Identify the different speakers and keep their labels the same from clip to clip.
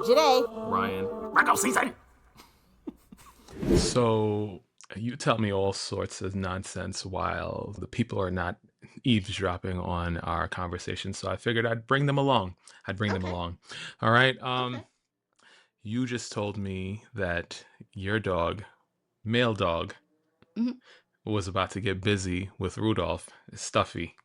Speaker 1: JAÅ.
Speaker 2: Ryan.
Speaker 3: Virgo season.
Speaker 2: So you tell me all sorts of nonsense while the people are not eavesdropping on our conversation. So I figured I'd bring them along.
Speaker 1: Okay.
Speaker 2: All right.
Speaker 1: Okay.
Speaker 2: You just told me that your dog, male dog,
Speaker 1: Mhm.
Speaker 2: was about to get busy with Rudolph. It's stuffy.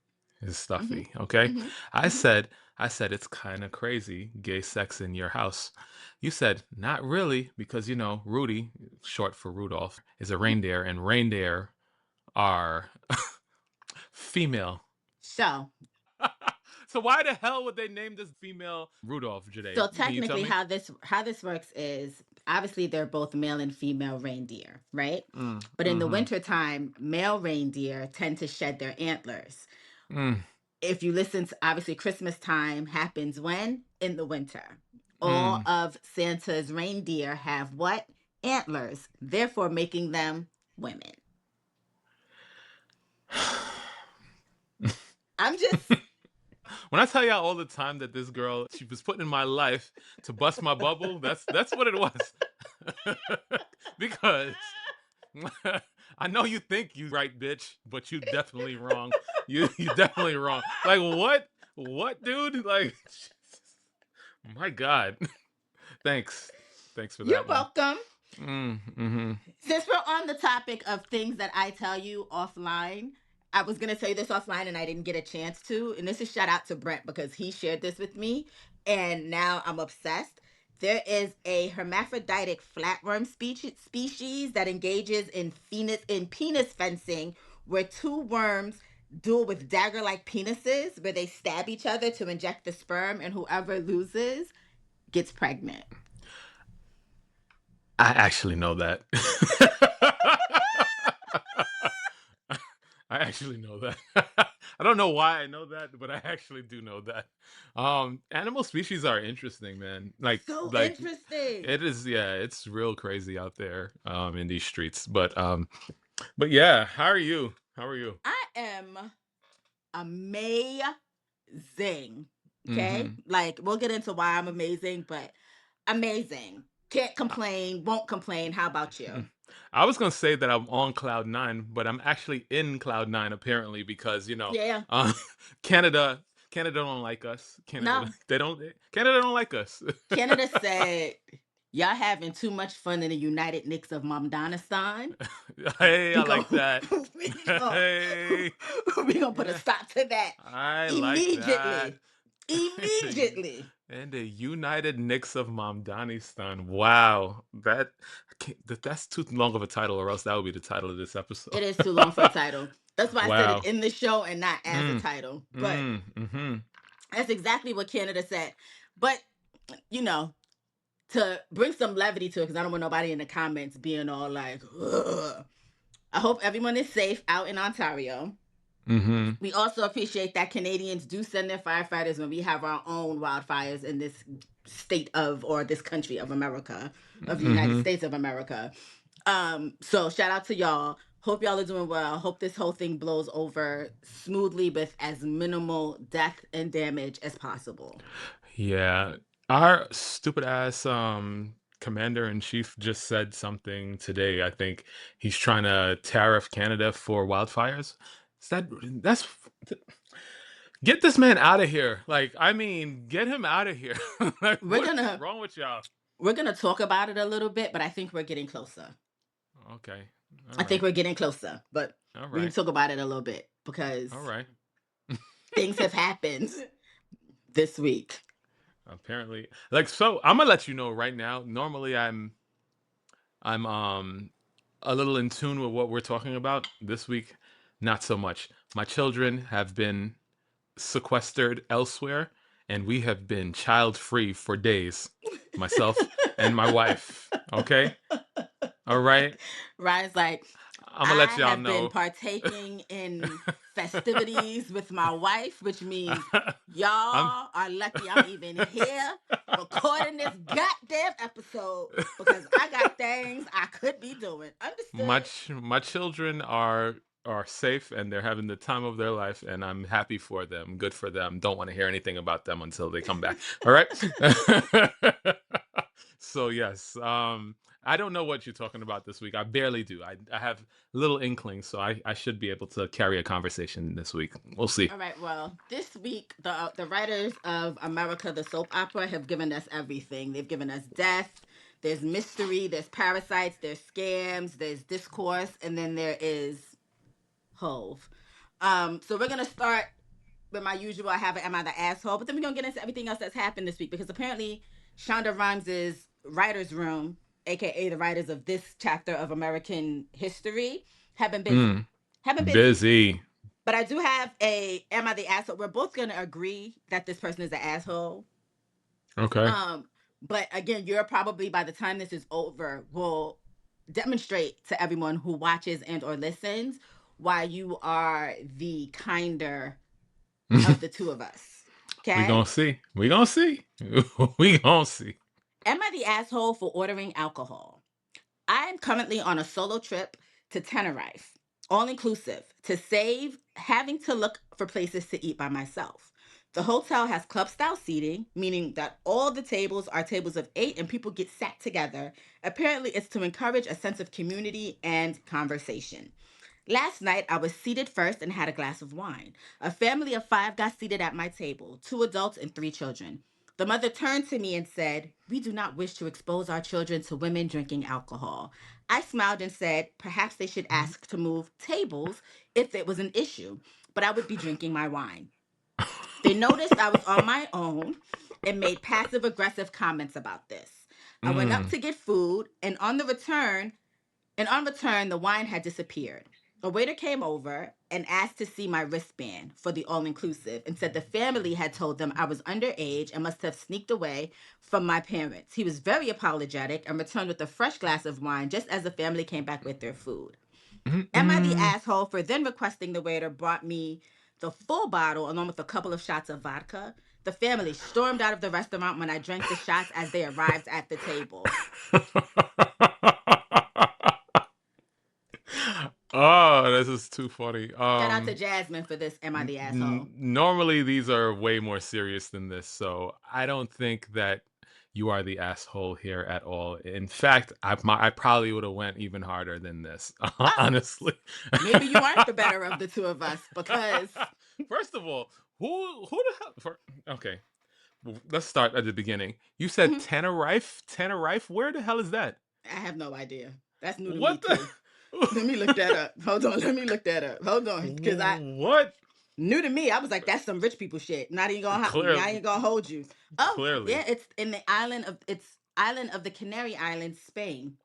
Speaker 2: It's
Speaker 1: Mhm.
Speaker 2: stuffy. Okay.
Speaker 1: Mhm.
Speaker 2: I
Speaker 1: Mhm.
Speaker 2: said, I said it's kind of crazy, gay sex in your house. You said, not really, because Rudy, short for Rudolph, is a
Speaker 1: Mhm.
Speaker 2: reindeer, and reindeer are female.
Speaker 1: So,
Speaker 2: So why the hell would they name this female Rudolph,
Speaker 1: so
Speaker 2: Jade? Can you tell
Speaker 1: technically,
Speaker 2: me?
Speaker 1: how this works is obviously they're both male and female reindeer, right?
Speaker 2: Mm,
Speaker 1: But in the
Speaker 2: mm-hmm.
Speaker 1: wintertime, male reindeer tend to shed their antlers.
Speaker 2: Mm,
Speaker 1: If you listen to obviously Christmas time happens when? In the winter. All
Speaker 2: mm.
Speaker 1: of Santa's reindeer have what? Antlers, therefore making them women. I'm just
Speaker 2: When I tell y'all all the time that this girl, she was put in my life to bust my bubble, that's what it was. Because I know you think you right, bitch, but you definitely wrong. You definitely wrong. Like what? What, dude? Like, my God. Thanks. Thanks for
Speaker 1: You're
Speaker 2: that one.
Speaker 1: welcome.
Speaker 2: Mm-hmm.
Speaker 1: Since we're on the topic of things that I tell you offline, I was gonna tell you this offline and I didn't get a chance to. And this is shout out to Brent because he shared this with me, and now I'm obsessed. There is a hermaphroditic flatworm species that engages in penis fencing, where two worms duel with dagger-like penises, where they stab each other to inject the sperm, and whoever loses gets pregnant.
Speaker 2: I actually know that. I actually know that. I don't know why I know that, but I actually do know that. Animal species are interesting, man.
Speaker 1: So
Speaker 2: Like
Speaker 1: interesting.
Speaker 2: it is, yeah, it's real crazy out there in these streets. But yeah, how are you? How are you?
Speaker 1: I am amazing. Okay?
Speaker 2: Mm-hmm.
Speaker 1: Like, we'll get into why I'm amazing, but amazing. Can't complain, won't complain. How about you?
Speaker 2: I was gonna say that I'm on cloud nine, but I'm actually in cloud nine apparently because
Speaker 1: Yeah.
Speaker 2: uh, Canada, Canada don't like us. Canada,
Speaker 1: No.
Speaker 2: they don't. Canada don't like us.
Speaker 1: Canada said, y'all having too much fun in the United Nicks of Mamdanistan.
Speaker 2: Hey,
Speaker 1: We
Speaker 2: I
Speaker 1: go,
Speaker 2: like that.
Speaker 1: we go,
Speaker 2: Hey,
Speaker 1: we gonna put a
Speaker 2: yeah,
Speaker 1: stop to that
Speaker 2: I like that.
Speaker 1: immediately. Immediately.
Speaker 2: And the United Knicks of Mamdanistan. Wow, that's too long of a title, or else that would be the title of this episode.
Speaker 1: It is too long for a title. That's why I said it
Speaker 2: Wow.
Speaker 1: in the show and not as a
Speaker 2: Mm,
Speaker 1: title. But
Speaker 2: mm-hmm.
Speaker 1: that's exactly what Canada said. But, you know, to bring some levity to it, because I don't want nobody in the comments being all like, ugh. I hope everyone is safe out in Ontario.
Speaker 2: Mm-hmm.
Speaker 1: We also appreciate that Canadians do send their firefighters when we have our own wildfires in this state of, or this country of America, of the United
Speaker 2: Mm-hmm.
Speaker 1: States of America. So shout out to y'all. Hope y'all are doing well. Hope this whole thing blows over smoothly with as minimal death and damage as possible.
Speaker 2: Yeah. Our stupid ass commander in chief just said something today. I think he's trying to tariff Canada for wildfires. Is that's get this man out of here. Like, I mean, get him out of here. Like,
Speaker 1: We're
Speaker 2: what is
Speaker 1: gonna
Speaker 2: wrong with y'all?
Speaker 1: we're gonna talk about it a little bit, but I think we're getting closer.
Speaker 2: Okay. All
Speaker 1: I think
Speaker 2: right.
Speaker 1: we're getting closer, but
Speaker 2: All
Speaker 1: we need
Speaker 2: right.
Speaker 1: to talk about it a little bit because
Speaker 2: All right.
Speaker 1: things have happened this week.
Speaker 2: Apparently. Like, so I'm gonna let you know right now. Normally I'm a little in tune with what we're talking about. This week, not so much. My children have been sequestered elsewhere, and we have been child free for days. Myself and my wife. Okay? All right.
Speaker 1: Ryan's like,
Speaker 2: I'm gonna let
Speaker 1: I
Speaker 2: y'all
Speaker 1: have been
Speaker 2: know.
Speaker 1: partaking in festivities with my wife, which means
Speaker 2: I'm
Speaker 1: y'all are lucky I'm even here recording this goddamn episode because I got things I could be doing. Understood?
Speaker 2: my children are safe and they're having the time of their life, and I'm happy for them. Good for them. Don't want to hear anything about them until they come back. All right. So yes, I don't know what you're talking about this week. I barely do. I have little inklings, so I should be able to carry a conversation this week. We'll see.
Speaker 1: All right. Well, this week the writers of America, the soap opera, have given us everything. They've given us death. There's mystery. There's parasites. There's scams. There's discourse, and then there is Hove. So we're gonna start with my usual. I have an Am I the Asshole? But then we're gonna get into everything else that's happened this week because apparently Shonda Rhimes' writers' room, aka the writers of this chapter of American history, have been busy.
Speaker 2: Mm,
Speaker 1: Have been busy.
Speaker 2: busy.
Speaker 1: But I do have a Am I the Asshole? We're both gonna agree that this person is an asshole.
Speaker 2: Okay.
Speaker 1: Um, but again, you're probably by the time this is over, will demonstrate to everyone who watches and or listens why you are the kinder of the two of us.
Speaker 2: We
Speaker 1: Okay?
Speaker 2: gonna see. We gonna see. We gonna see.
Speaker 1: Am I the asshole for ordering alcohol? I am currently on a solo trip to Tenerife, all inclusive, to save having to look for places to eat by myself. The hotel has club style seating, meaning that all the tables are tables of 8 and people get sat together. Apparently, it's to encourage a sense of community and conversation. Last night, I was seated first and had a glass of wine. A family of 5 got seated at my table, 2 adults and 3 children. The mother turned to me and said, "We do not wish to expose our children to women drinking alcohol." I smiled and said, perhaps they should ask to move tables if it was an issue, but I would be drinking my wine. They noticed I was on my own and made passive aggressive comments about this. I went up
Speaker 2: Mm.
Speaker 1: to get food, and on return, the wine had disappeared. A waiter came over and asked to see my wristband for the all inclusive and said the family had told them I was underage and must have sneaked away from my parents. He was very apologetic and returned with a fresh glass of wine just as the family came back with their food. Am I the
Speaker 2: Mm-mm.
Speaker 1: asshole for then requesting the waiter brought me the full bottle along with a couple of shots of vodka? The family stormed out of the restaurant when I drank the shots as they arrived at the table.
Speaker 2: Oh, this is too funny.
Speaker 1: Shout out to Jasmine for this. Am I the asshole?
Speaker 2: Normally these are way more serious than this, so I don't think that you are the asshole here at all. In fact, I probably would have went even harder than this,
Speaker 1: Oh,
Speaker 2: honestly.
Speaker 1: maybe you aren't the better of the two of us because
Speaker 2: First of all, who the hell? Okay, let's start at the beginning. You said
Speaker 1: I
Speaker 2: Tenerife, Tenerife. Where the hell is that?
Speaker 1: have no idea. That's new to me
Speaker 2: What the?
Speaker 1: too. Let me look that up. Hold on. Let me look that up. Hold on. Because I
Speaker 2: What?
Speaker 1: new to me. I was like, that's some rich people shit. Not even gonna I
Speaker 2: Clearly,
Speaker 1: ain't gonna hold you. Oh, yeah,
Speaker 2: clearly.
Speaker 1: it's in the island of the Canary Islands, Spain.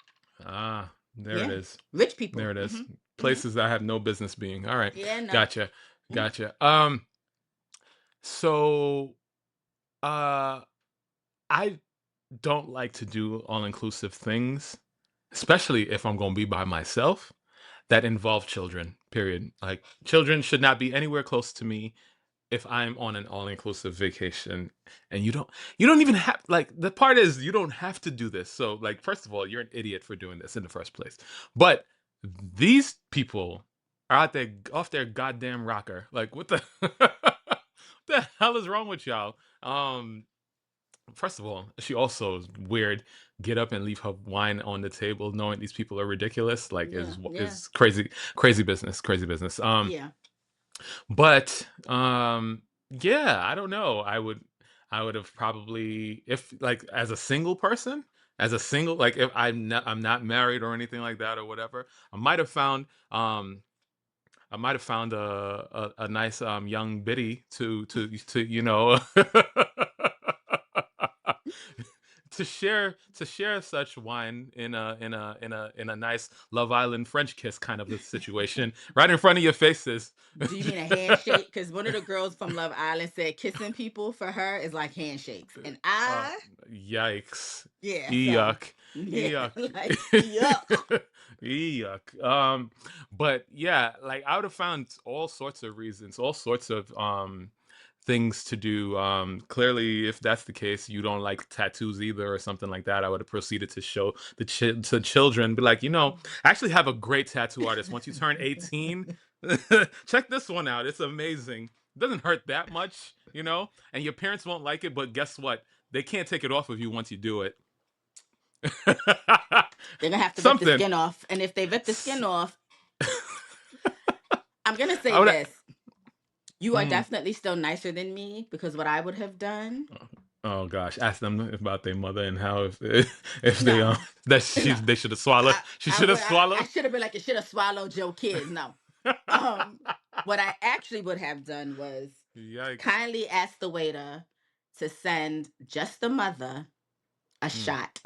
Speaker 2: Ah, there it
Speaker 1: Yeah.
Speaker 2: is.
Speaker 1: Rich people.
Speaker 2: There it is.
Speaker 1: Hmm.
Speaker 2: Places that have no business being. All right.
Speaker 1: Yeah, no.
Speaker 2: Gotcha.
Speaker 1: Mhm.
Speaker 2: Gotcha. So uh I don't like to do all-inclusive things, especially if I'm going to be by myself that involve children. Period. Like children should not be anywhere close to me if I'm on an all-inclusive vacation, and you don't even have, like, the part is you don't have to do this. So like, first of all, you're an idiot for doing this in the first place. But these people are out there off their goddamn rocker. Like, what the the hell is wrong with y'all? Um First of all, she also is weird. Get up and leave her wine on the table, knowing these people are ridiculous. Like,
Speaker 1: Yeah, yeah,
Speaker 2: is crazy, crazy business, crazy business.
Speaker 1: yeah.
Speaker 2: But yeah, I don't know. I would have probably, if, like, as a single person, as a single, like, if I'm not married or anything like that or whatever, I might have found um I might have found a nice young biddy to to share such wine in a nice Love Island French kiss kind of a situation right in front of your faces.
Speaker 1: Do you mean a handshake? Because one of the girls from Love Island said kissing people for her is like handshakes. And
Speaker 2: Uh,
Speaker 1: I,
Speaker 2: Yikes.
Speaker 1: yeah, so,
Speaker 2: Yuck.
Speaker 1: yeah,
Speaker 2: Yuck.
Speaker 1: like, yuck.
Speaker 2: Yuck. But yeah, like, I would have found all sorts of reasons, all sorts of things to do. Clearly, if that's the case, you don't like tattoos either or something like that. I would have proceeded to show to children, be like, I actually have a great tattoo artist. Once you turn 18, check this one out. It's amazing. It doesn't hurt that much, and your parents won't like it, but guess what? They can't take it off of you once you do it.
Speaker 1: They're gonna have to rip the
Speaker 2: Something.
Speaker 1: skin off, and if they rip the skin off, I'm gonna say
Speaker 2: I would.
Speaker 1: this: you are
Speaker 2: Mm.
Speaker 1: definitely still nicer than me because what I would have done.
Speaker 2: Oh gosh, ask them about their mother and how if they
Speaker 1: No,
Speaker 2: that
Speaker 1: no.
Speaker 2: they should have swallowed. She should have
Speaker 1: I
Speaker 2: swallowed.
Speaker 1: should have been like, it should have swallowed your kids. No. Um, what I actually would have done was
Speaker 2: Yikes.
Speaker 1: kindly ask the waiter to send just the mother a
Speaker 2: Mm,
Speaker 1: shot,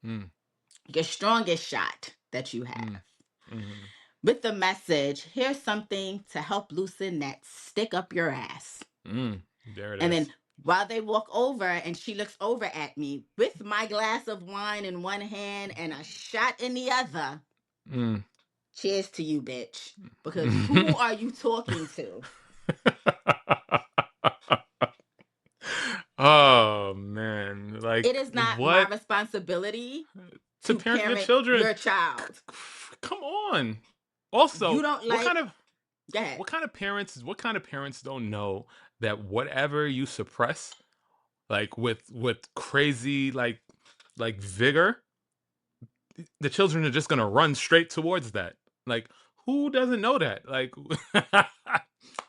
Speaker 2: mm,
Speaker 1: your strongest shot that you
Speaker 2: mm,
Speaker 1: have,
Speaker 2: mm,
Speaker 1: with the message, here's something to help loosen that stick up your ass.
Speaker 2: there it
Speaker 1: And
Speaker 2: is.
Speaker 1: then while they walk over and she looks over at me with my glass of wine in one hand and a shot in the other,
Speaker 2: Mm.
Speaker 1: cheers to you, bitch. Because who are you talking to?
Speaker 2: Oh man, like
Speaker 1: It is not my
Speaker 2: what
Speaker 1: responsibility
Speaker 2: to
Speaker 1: to
Speaker 2: parent your
Speaker 1: parent
Speaker 2: children?
Speaker 1: your child.
Speaker 2: Come on.
Speaker 1: You
Speaker 2: Also,
Speaker 1: don't
Speaker 2: what kind
Speaker 1: like,
Speaker 2: of
Speaker 1: go ahead.
Speaker 2: what kind of parents don't know that whatever you suppress, like with crazy like vigor, the children are just gonna run straight towards that. Like, who doesn't know that? Like,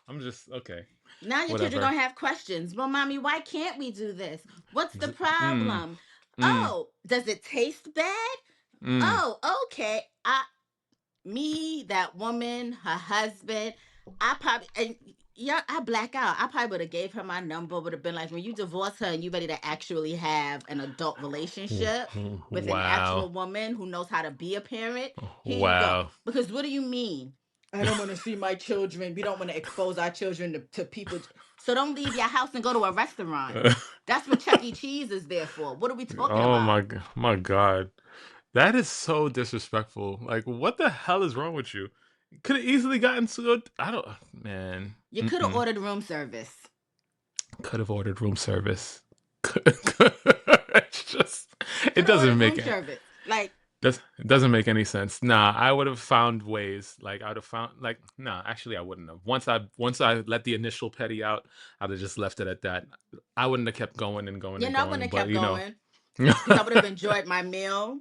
Speaker 2: I'm just okay.
Speaker 1: Now your children
Speaker 2: Whatever.
Speaker 1: gonna have questions. Well, mommy, why can't we do this? What's the
Speaker 2: Mm,
Speaker 1: problem?
Speaker 2: mm,
Speaker 1: Oh, does it taste bad?
Speaker 2: mm.
Speaker 1: Oh, okay. Me, that woman, her husband, I probably and yeah, I black out. I probably would have gave her my number, would have been like, when you divorce her and you ready to actually have an adult relationship with an
Speaker 2: Wow.
Speaker 1: actual woman who knows how to be a parent, here you go.
Speaker 2: Wow.
Speaker 1: Because what do you mean? I don't want to see my children. We don't want to expose our children to people. So don't leave your house and go to a restaurant. That's what Chuck E. Cheese is there for. What are we talking
Speaker 2: Oh
Speaker 1: about?
Speaker 2: my God. That is so disrespectful. Like, what the hell is wrong with you? Could have easily gotten so. I don't, man.
Speaker 1: You could have
Speaker 2: Mm-mm.
Speaker 1: ordered room service.
Speaker 2: Could have ordered room service. It's just, it
Speaker 1: Could have
Speaker 2: doesn't
Speaker 1: ordered
Speaker 2: make
Speaker 1: room
Speaker 2: it.
Speaker 1: service. Like,
Speaker 2: It doesn't make any sense. Nah, I would have found ways. Like, I would have found like, nah. Actually, I wouldn't have. Once I let the initial petty out, I'd have just left it at that. I wouldn't have kept going and going
Speaker 1: you
Speaker 2: and
Speaker 1: know, I wouldn't
Speaker 2: going.
Speaker 1: have
Speaker 2: But
Speaker 1: kept going because I would have enjoyed my meal.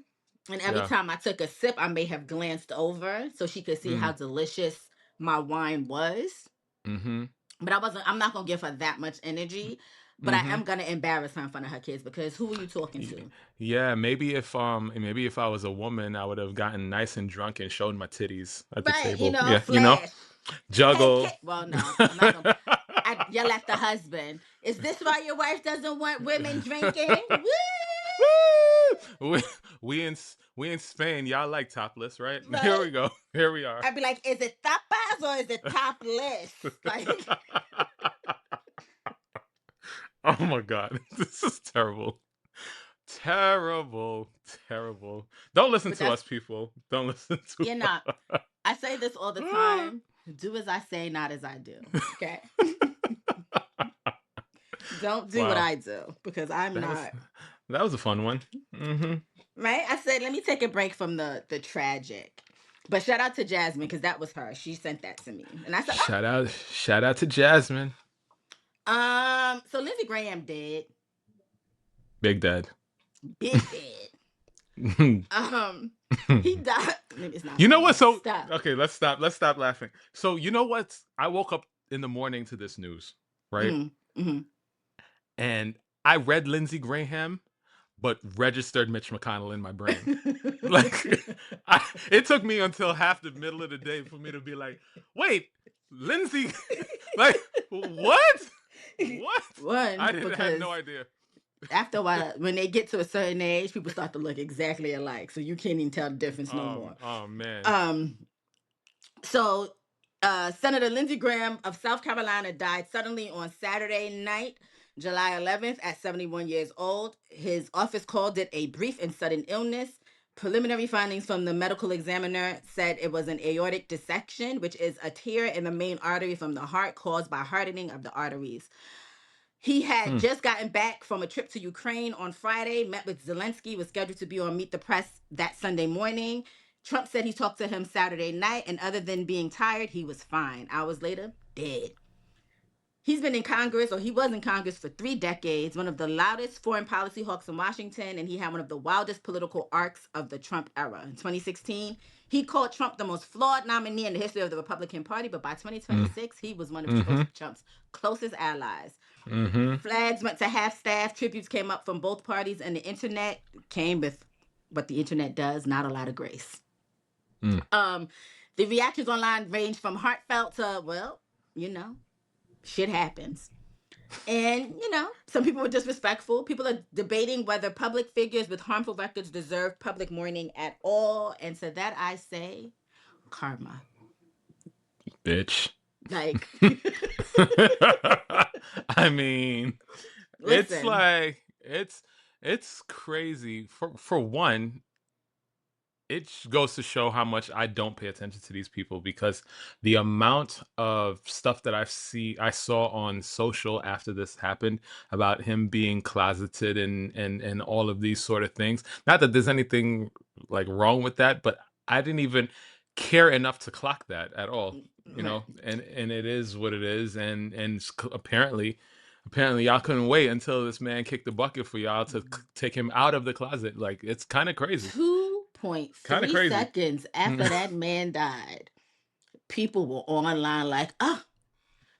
Speaker 1: And every
Speaker 2: yeah.
Speaker 1: time I took a sip, I may have glanced over so she could see how
Speaker 2: Mm,
Speaker 1: delicious my wine was.
Speaker 2: mm-hmm.
Speaker 1: But I'm not going to give her that much energy. But I
Speaker 2: Mm-hmm.
Speaker 1: am going to embarrass her in front of her kids because who are you talking
Speaker 2: Y-
Speaker 1: to?
Speaker 2: Yeah, maybe if I was a woman, I would have gotten nice and drunk and shown my titties at the
Speaker 1: Right, you
Speaker 2: table.
Speaker 1: know,
Speaker 2: Yeah, you know,
Speaker 1: flash. Hey, kid.
Speaker 2: juggle.
Speaker 1: Well, no, I'm not going to. I yell at the husband. Is this why your wife doesn't want women drinking? Woo!
Speaker 2: Woo! We in Spain. Y'all like topless, right? Here
Speaker 1: Right?
Speaker 2: we go. Here we are.
Speaker 1: I'd be like, is it tapas or is it topless? Like,
Speaker 2: Oh my God, this is terrible. Terrible, terrible. Don't listen
Speaker 1: but
Speaker 2: to
Speaker 1: that's,
Speaker 2: us, people. Don't listen to
Speaker 1: you know,
Speaker 2: us.
Speaker 1: I say this all the time. Do as I say, not as I do. Okay. Don't do what
Speaker 2: Wow,
Speaker 1: I do because I'm
Speaker 2: that was
Speaker 1: not.
Speaker 2: that was a fun one.
Speaker 1: Right? I said, let me take a break from the tragic. But shout out to Jasmine because that was her. She sent that to me. And I said,
Speaker 2: Shout out to Jasmine,
Speaker 1: oh, so Lindsey Graham did.
Speaker 2: Big Dad.
Speaker 1: Big dead. He died. Maybe it's not
Speaker 2: You know what?
Speaker 1: funny.
Speaker 2: So
Speaker 1: Stop.
Speaker 2: okay, let's stop. Let's stop laughing. So you know what? I woke up in the morning to this news, right?
Speaker 1: Mm-hmm.
Speaker 2: And I read Lindsey Graham, but registered Mitch McConnell in my brain. Like, it took me until half the middle of the day for me to be like, wait, Lindsey, like, what? What?
Speaker 1: One,
Speaker 2: I didn't had
Speaker 1: because
Speaker 2: no idea.
Speaker 1: after a while, when they get to a certain age, people start to look exactly alike. So you can't even tell the difference no more.
Speaker 2: Oh man.
Speaker 1: Um, so Senator Lindsey Graham of South Carolina died suddenly on Saturday night, July 11th, at 71 years old. His office called it a brief and sudden illness. Preliminary findings from the medical examiner said it was an aortic dissection, which is a tear in the main artery from the heart caused by hardening of the arteries. He had
Speaker 2: Hmm.
Speaker 1: just gotten back from a trip to Ukraine on Friday, met with Zelensky, was scheduled to be on Meet the Press that Sunday morning. Trump said he talked to him Saturday night, and other than being tired, he was fine. Hours later, dead. He's been in Congress, or he was in Congress for 3 decades, one of the loudest foreign policy hawks in Washington, and he had one of the wildest political arcs of the Trump era. In 2016, he called Trump the most flawed nominee in the history of the Republican Party, but by
Speaker 2: Mm.
Speaker 1: 2026, he was one of
Speaker 2: Mm-hmm.
Speaker 1: Trump's closest allies.
Speaker 2: Mm-hmm.
Speaker 1: Flags went to half staff, tributes came up from both parties, and the internet came with what the internet does, not a lot of grace.
Speaker 2: Mm.
Speaker 1: The reactions online range from heartfelt to, well, you know, shit happens. And, you know, some people were disrespectful. People are debating whether public figures with harmful records deserve public mourning at all. And to that I say, karma.
Speaker 2: Bitch.
Speaker 1: Like,
Speaker 2: I mean, it's
Speaker 1: listen,
Speaker 2: like it's crazy. For one, it goes to show how much I don't pay attention to these people, because the amount of stuff that I saw on social after this happened about him being closeted and all of these sort of things. Not that there's anything like wrong with that, but I didn't even care enough to clock that at all. You
Speaker 1: right.
Speaker 2: know, and it is what it is, apparently y'all couldn't wait until this man kicked the bucket for y'all to take him out of the closet. Like, it's kind of crazy. Kind of
Speaker 1: 2.3
Speaker 2: crazy.
Speaker 1: seconds after that man died, people were online like, oh,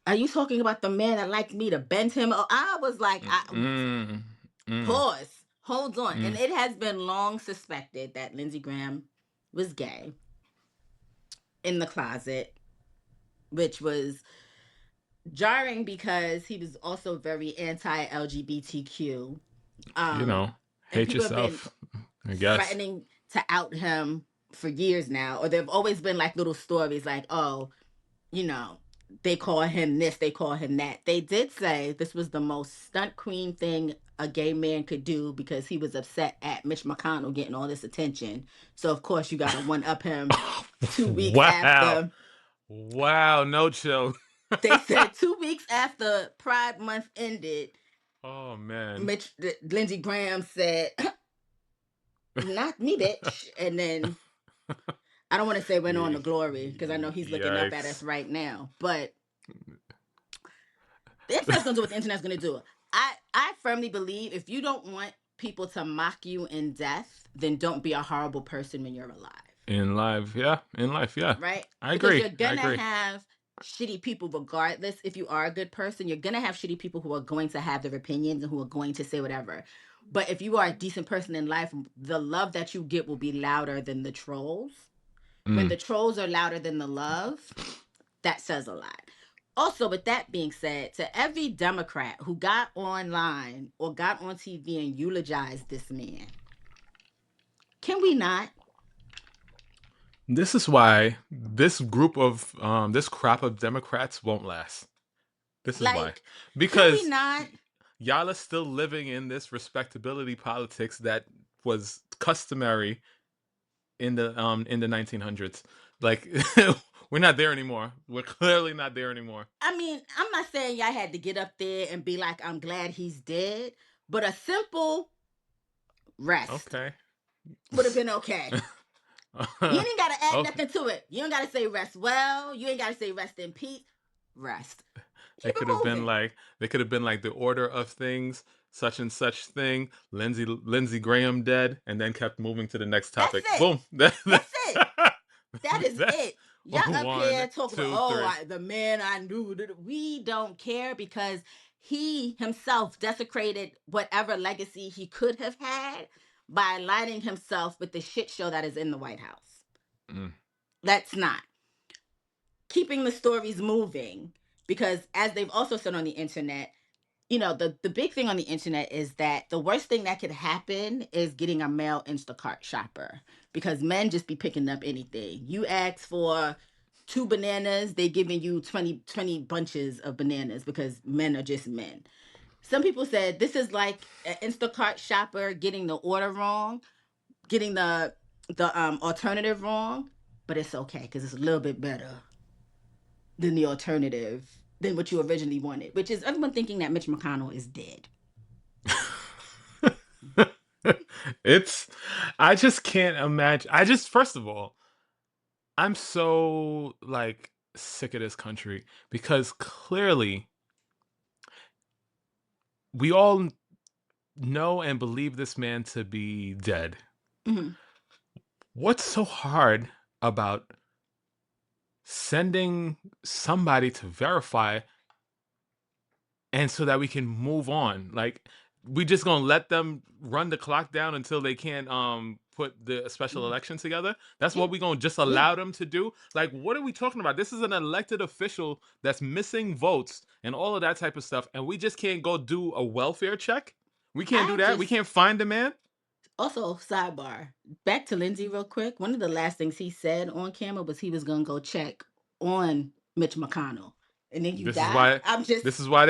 Speaker 1: are you talking about the man that liked me to bend him? Oh, I was like,
Speaker 2: Mm, mm,
Speaker 1: pause, hold on. And
Speaker 2: mm.
Speaker 1: it has been long suspected that Lindsey Graham was gay in the closet, which was jarring because he was also very anti-LGBTQ.
Speaker 2: You
Speaker 1: Um,
Speaker 2: know,
Speaker 1: and
Speaker 2: hate
Speaker 1: people have been
Speaker 2: yourself, I guess.
Speaker 1: threatening to out him for years now, or there've always been like little stories like, oh, you know, they call him this, they call him that. They did say this was the most stunt queen thing a gay man could do because he was upset at Mitch McConnell getting all this attention. So of course you got to one up him 2 weeks
Speaker 2: Wow.
Speaker 1: after.
Speaker 2: Wow, no chill.
Speaker 1: They said 2 weeks after Pride Month ended,
Speaker 2: Oh man.
Speaker 1: Mitch Lindsey Graham said, "Not me, bitch," and then I don't want to say went on to glory because I know he's looking up at us
Speaker 2: Yikes.
Speaker 1: right now, but the internet's gonna do what the internet's gonna do. I firmly believe if you don't want people to mock you in death, then don't be a horrible person when you're alive.
Speaker 2: In life, yeah.
Speaker 1: Right?
Speaker 2: I
Speaker 1: Because
Speaker 2: agree.
Speaker 1: you're
Speaker 2: I
Speaker 1: gonna
Speaker 2: agree.
Speaker 1: have shitty people regardless. If you are a good person, you're gonna have shitty people who are going to have their opinions and who are going to say whatever. But if you are a decent person in life, the love that you get will be louder than the trolls. When
Speaker 2: Mm.
Speaker 1: the trolls are louder than the love, that says a lot. Also, with that being said, to every Democrat who got online or got on TV and eulogized this man, can we not?
Speaker 2: This is why this crop of Democrats won't last. This is why.
Speaker 1: Like, can we
Speaker 2: Because
Speaker 1: not?
Speaker 2: y'all are still living in this respectability politics that was customary in the 1900s. Like, we're not there anymore. We're clearly not there anymore.
Speaker 1: I mean, I'm not saying y'all had to get up there and be like, I'm glad he's dead, but a simple rest
Speaker 2: Okay.
Speaker 1: would have been okay. You ain't got to add
Speaker 2: Okay.
Speaker 1: nothing to it. You don't got to say rest well. You ain't got to say rest in peace. Rest.
Speaker 2: They
Speaker 1: Keep
Speaker 2: could
Speaker 1: it
Speaker 2: have been
Speaker 1: moving.
Speaker 2: like they could have been like the order of things, such and such thing. Lindsey Graham dead, and then kept moving to the next
Speaker 1: That's
Speaker 2: topic.
Speaker 1: it.
Speaker 2: Boom.
Speaker 1: That's it. That is
Speaker 2: That's
Speaker 1: it. Y'all up
Speaker 2: one,
Speaker 1: here talking about,
Speaker 2: two,
Speaker 1: oh,
Speaker 2: three.
Speaker 1: the man I knew. We don't care because he himself desecrated whatever legacy he could have had by aligning himself with the shit show that is in the White House.
Speaker 2: Mm.
Speaker 1: Let's not. Keeping the stories moving because, as they've also said on the internet, you know, the big thing on the internet is that the worst thing that could happen is getting a male Instacart shopper because men just be picking up anything. You ask for 2 bananas, they giving you 20 bunches of bananas because men are just men. Some people said this is like an Instacart shopper getting the order wrong, getting the alternative wrong, but it's okay because it's a little bit better than the alternative than what you originally wanted, which is everyone thinking that Mitch McConnell is dead.
Speaker 2: It's I just can't imagine. I just First of all, I'm so like sick of this country because clearly we all know and believe this man to be dead.
Speaker 1: Mhm.
Speaker 2: What's so hard about sending somebody to verify and so that we can move on? Like, we just gonna let them run the clock down until they can't put the special
Speaker 1: Mhm.
Speaker 2: election together? That's
Speaker 1: Yeah.
Speaker 2: what we gonna just
Speaker 1: Yeah.
Speaker 2: allow them to do? Like, what are we talking about? This is an elected official that's missing votes and all of that type of stuff, and we just can't go do a welfare check? We can't do
Speaker 1: I
Speaker 2: that. We
Speaker 1: just
Speaker 2: can't find the man.
Speaker 1: Also, sidebar, back to Lindsey real quick. One of the last things he said on camera was he was gonna go check on Mitch McConnell. And then you
Speaker 2: This is
Speaker 1: die.
Speaker 2: why
Speaker 1: I'm just
Speaker 2: this is why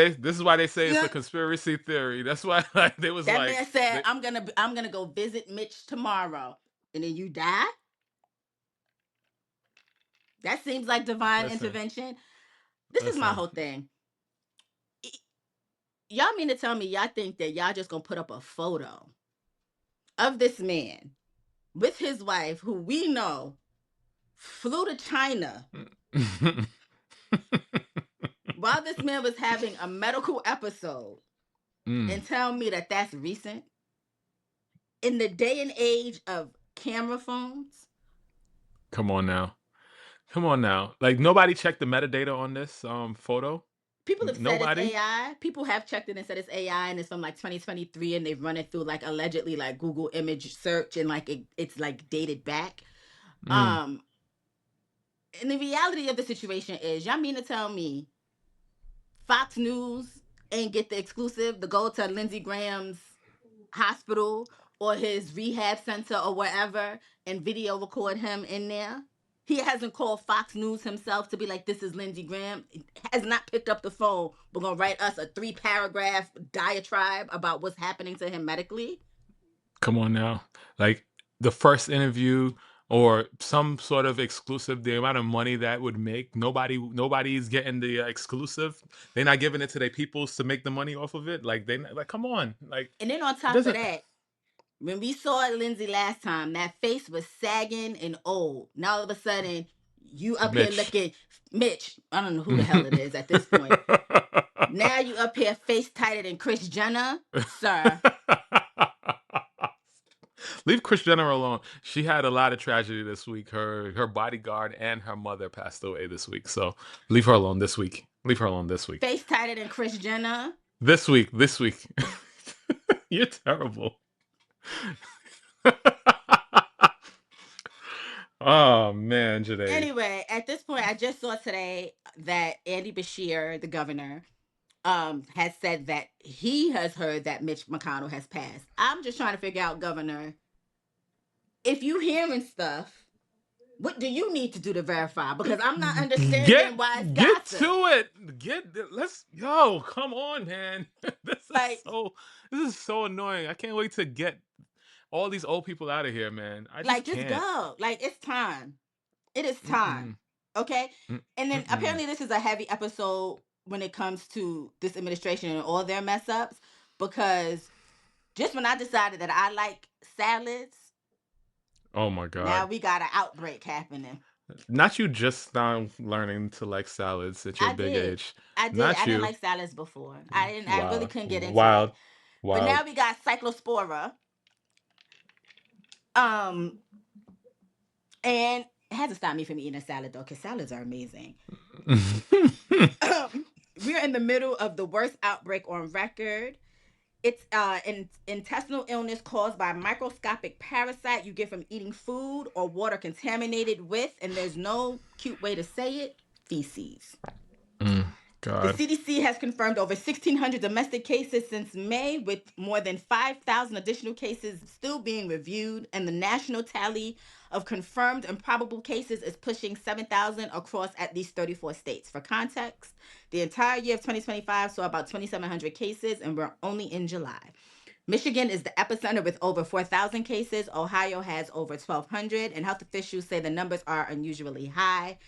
Speaker 2: they say it's
Speaker 1: yeah.
Speaker 2: a conspiracy theory. That's why, like, they was
Speaker 1: That
Speaker 2: like
Speaker 1: man said,
Speaker 2: they,
Speaker 1: I'm gonna go visit Mitch tomorrow. And then you die? That seems like divine
Speaker 2: listen,
Speaker 1: intervention. This is my
Speaker 2: listen.
Speaker 1: whole thing. Y'all mean to tell me y'all think that y'all just gonna put up a photo of this man with his wife, who we know flew to China while this man was having a medical episode,
Speaker 2: Mm,
Speaker 1: and tell me that that's recent in the day and age of camera phones?
Speaker 2: come on now. Come on now. Like, nobody checked the metadata on this photo.
Speaker 1: People have said it's
Speaker 2: Nobody.
Speaker 1: AI. People have checked it and said it's AI, and it's from like 2023, and they've run it through like allegedly like Google image search, and like it's like dated back.
Speaker 2: Mm,
Speaker 1: Um, and the reality of the situation is, y'all mean to tell me Fox News ain't get the exclusive to go to Lindsey Graham's hospital or his rehab center or wherever and video record him in there? He hasn't called Fox News himself to be like, this is Lindsey Graham. He has not picked up the phone. We're going to write us a 3-paragraph diatribe about what's happening to him medically.
Speaker 2: come on now. Like, the first interview or some sort of exclusive, the amount of money that would make, nobody's getting the exclusive. They're not giving it to their peoples to make the money off of it. Like, like, come on. Like,
Speaker 1: And then on
Speaker 2: it
Speaker 1: top of
Speaker 2: doesn't.
Speaker 1: that, when we saw Lindsey last time, that face was sagging and old. Now all of a sudden, you up here
Speaker 2: Mitch.
Speaker 1: looking, Mitch, I don't know who the hell it is at this point. Now you up here face tighter than Chris Jenner, sir.
Speaker 2: Leave Kris Jenner alone. She had a lot of tragedy this week. Her bodyguard and her mother passed away this week. So leave her alone this week. Leave her alone this week.
Speaker 1: Face tighter than Chris Jenner.
Speaker 2: This week. This week. You're terrible. Oh man, Janae.
Speaker 1: Anyway, at this point, I just saw today that Andy Bashir, the governor, has said that he has heard that Mitch McConnell has passed. I'm just trying to figure out, Governor, if you hearing stuff, what do you need to do to verify? Because I'm not
Speaker 2: Get
Speaker 1: understanding why it's
Speaker 2: get
Speaker 1: gossip.
Speaker 2: to it. Let's yo, come on, man.
Speaker 1: Like,
Speaker 2: This is so annoying. I can't wait to get all these old people out of here, man. I just
Speaker 1: just
Speaker 2: can't.
Speaker 1: go. Like, it's time. It is time.
Speaker 2: Mm-mm,
Speaker 1: Okay. And then
Speaker 2: mm-mm.
Speaker 1: apparently this is a heavy episode when it comes to this administration and all their mess ups, because just when I decided that I like salads,
Speaker 2: Oh my
Speaker 1: now
Speaker 2: god.
Speaker 1: we got an outbreak happening.
Speaker 2: Not you just now learning to like salads at your
Speaker 1: I
Speaker 2: big
Speaker 1: did.
Speaker 2: age.
Speaker 1: I did. I
Speaker 2: Not
Speaker 1: didn't
Speaker 2: you.
Speaker 1: like salads before. I really
Speaker 2: Wild.
Speaker 1: couldn't get into it.
Speaker 2: Wild.
Speaker 1: But
Speaker 2: Wild.
Speaker 1: now we got Cyclospora. Um, and it hasn't stopped me from eating a salad though, because salads are amazing. We're in the middle of the worst outbreak on record. It's an intestinal illness caused by a microscopic parasite you get from eating food or water contaminated with, and there's no cute way to say it, feces. The
Speaker 2: God.
Speaker 1: CDC has confirmed over 1,600 domestic cases since May, with more than 5,000 additional cases still being reviewed, and the national tally of confirmed and probable cases is pushing 7,000 across at least 34 states. For context, the entire year of 2025 saw about 2,700 cases, and we're only in July. Michigan is the epicenter with over 4,000 cases. Ohio has over 1,200, and health officials say the numbers are unusually high.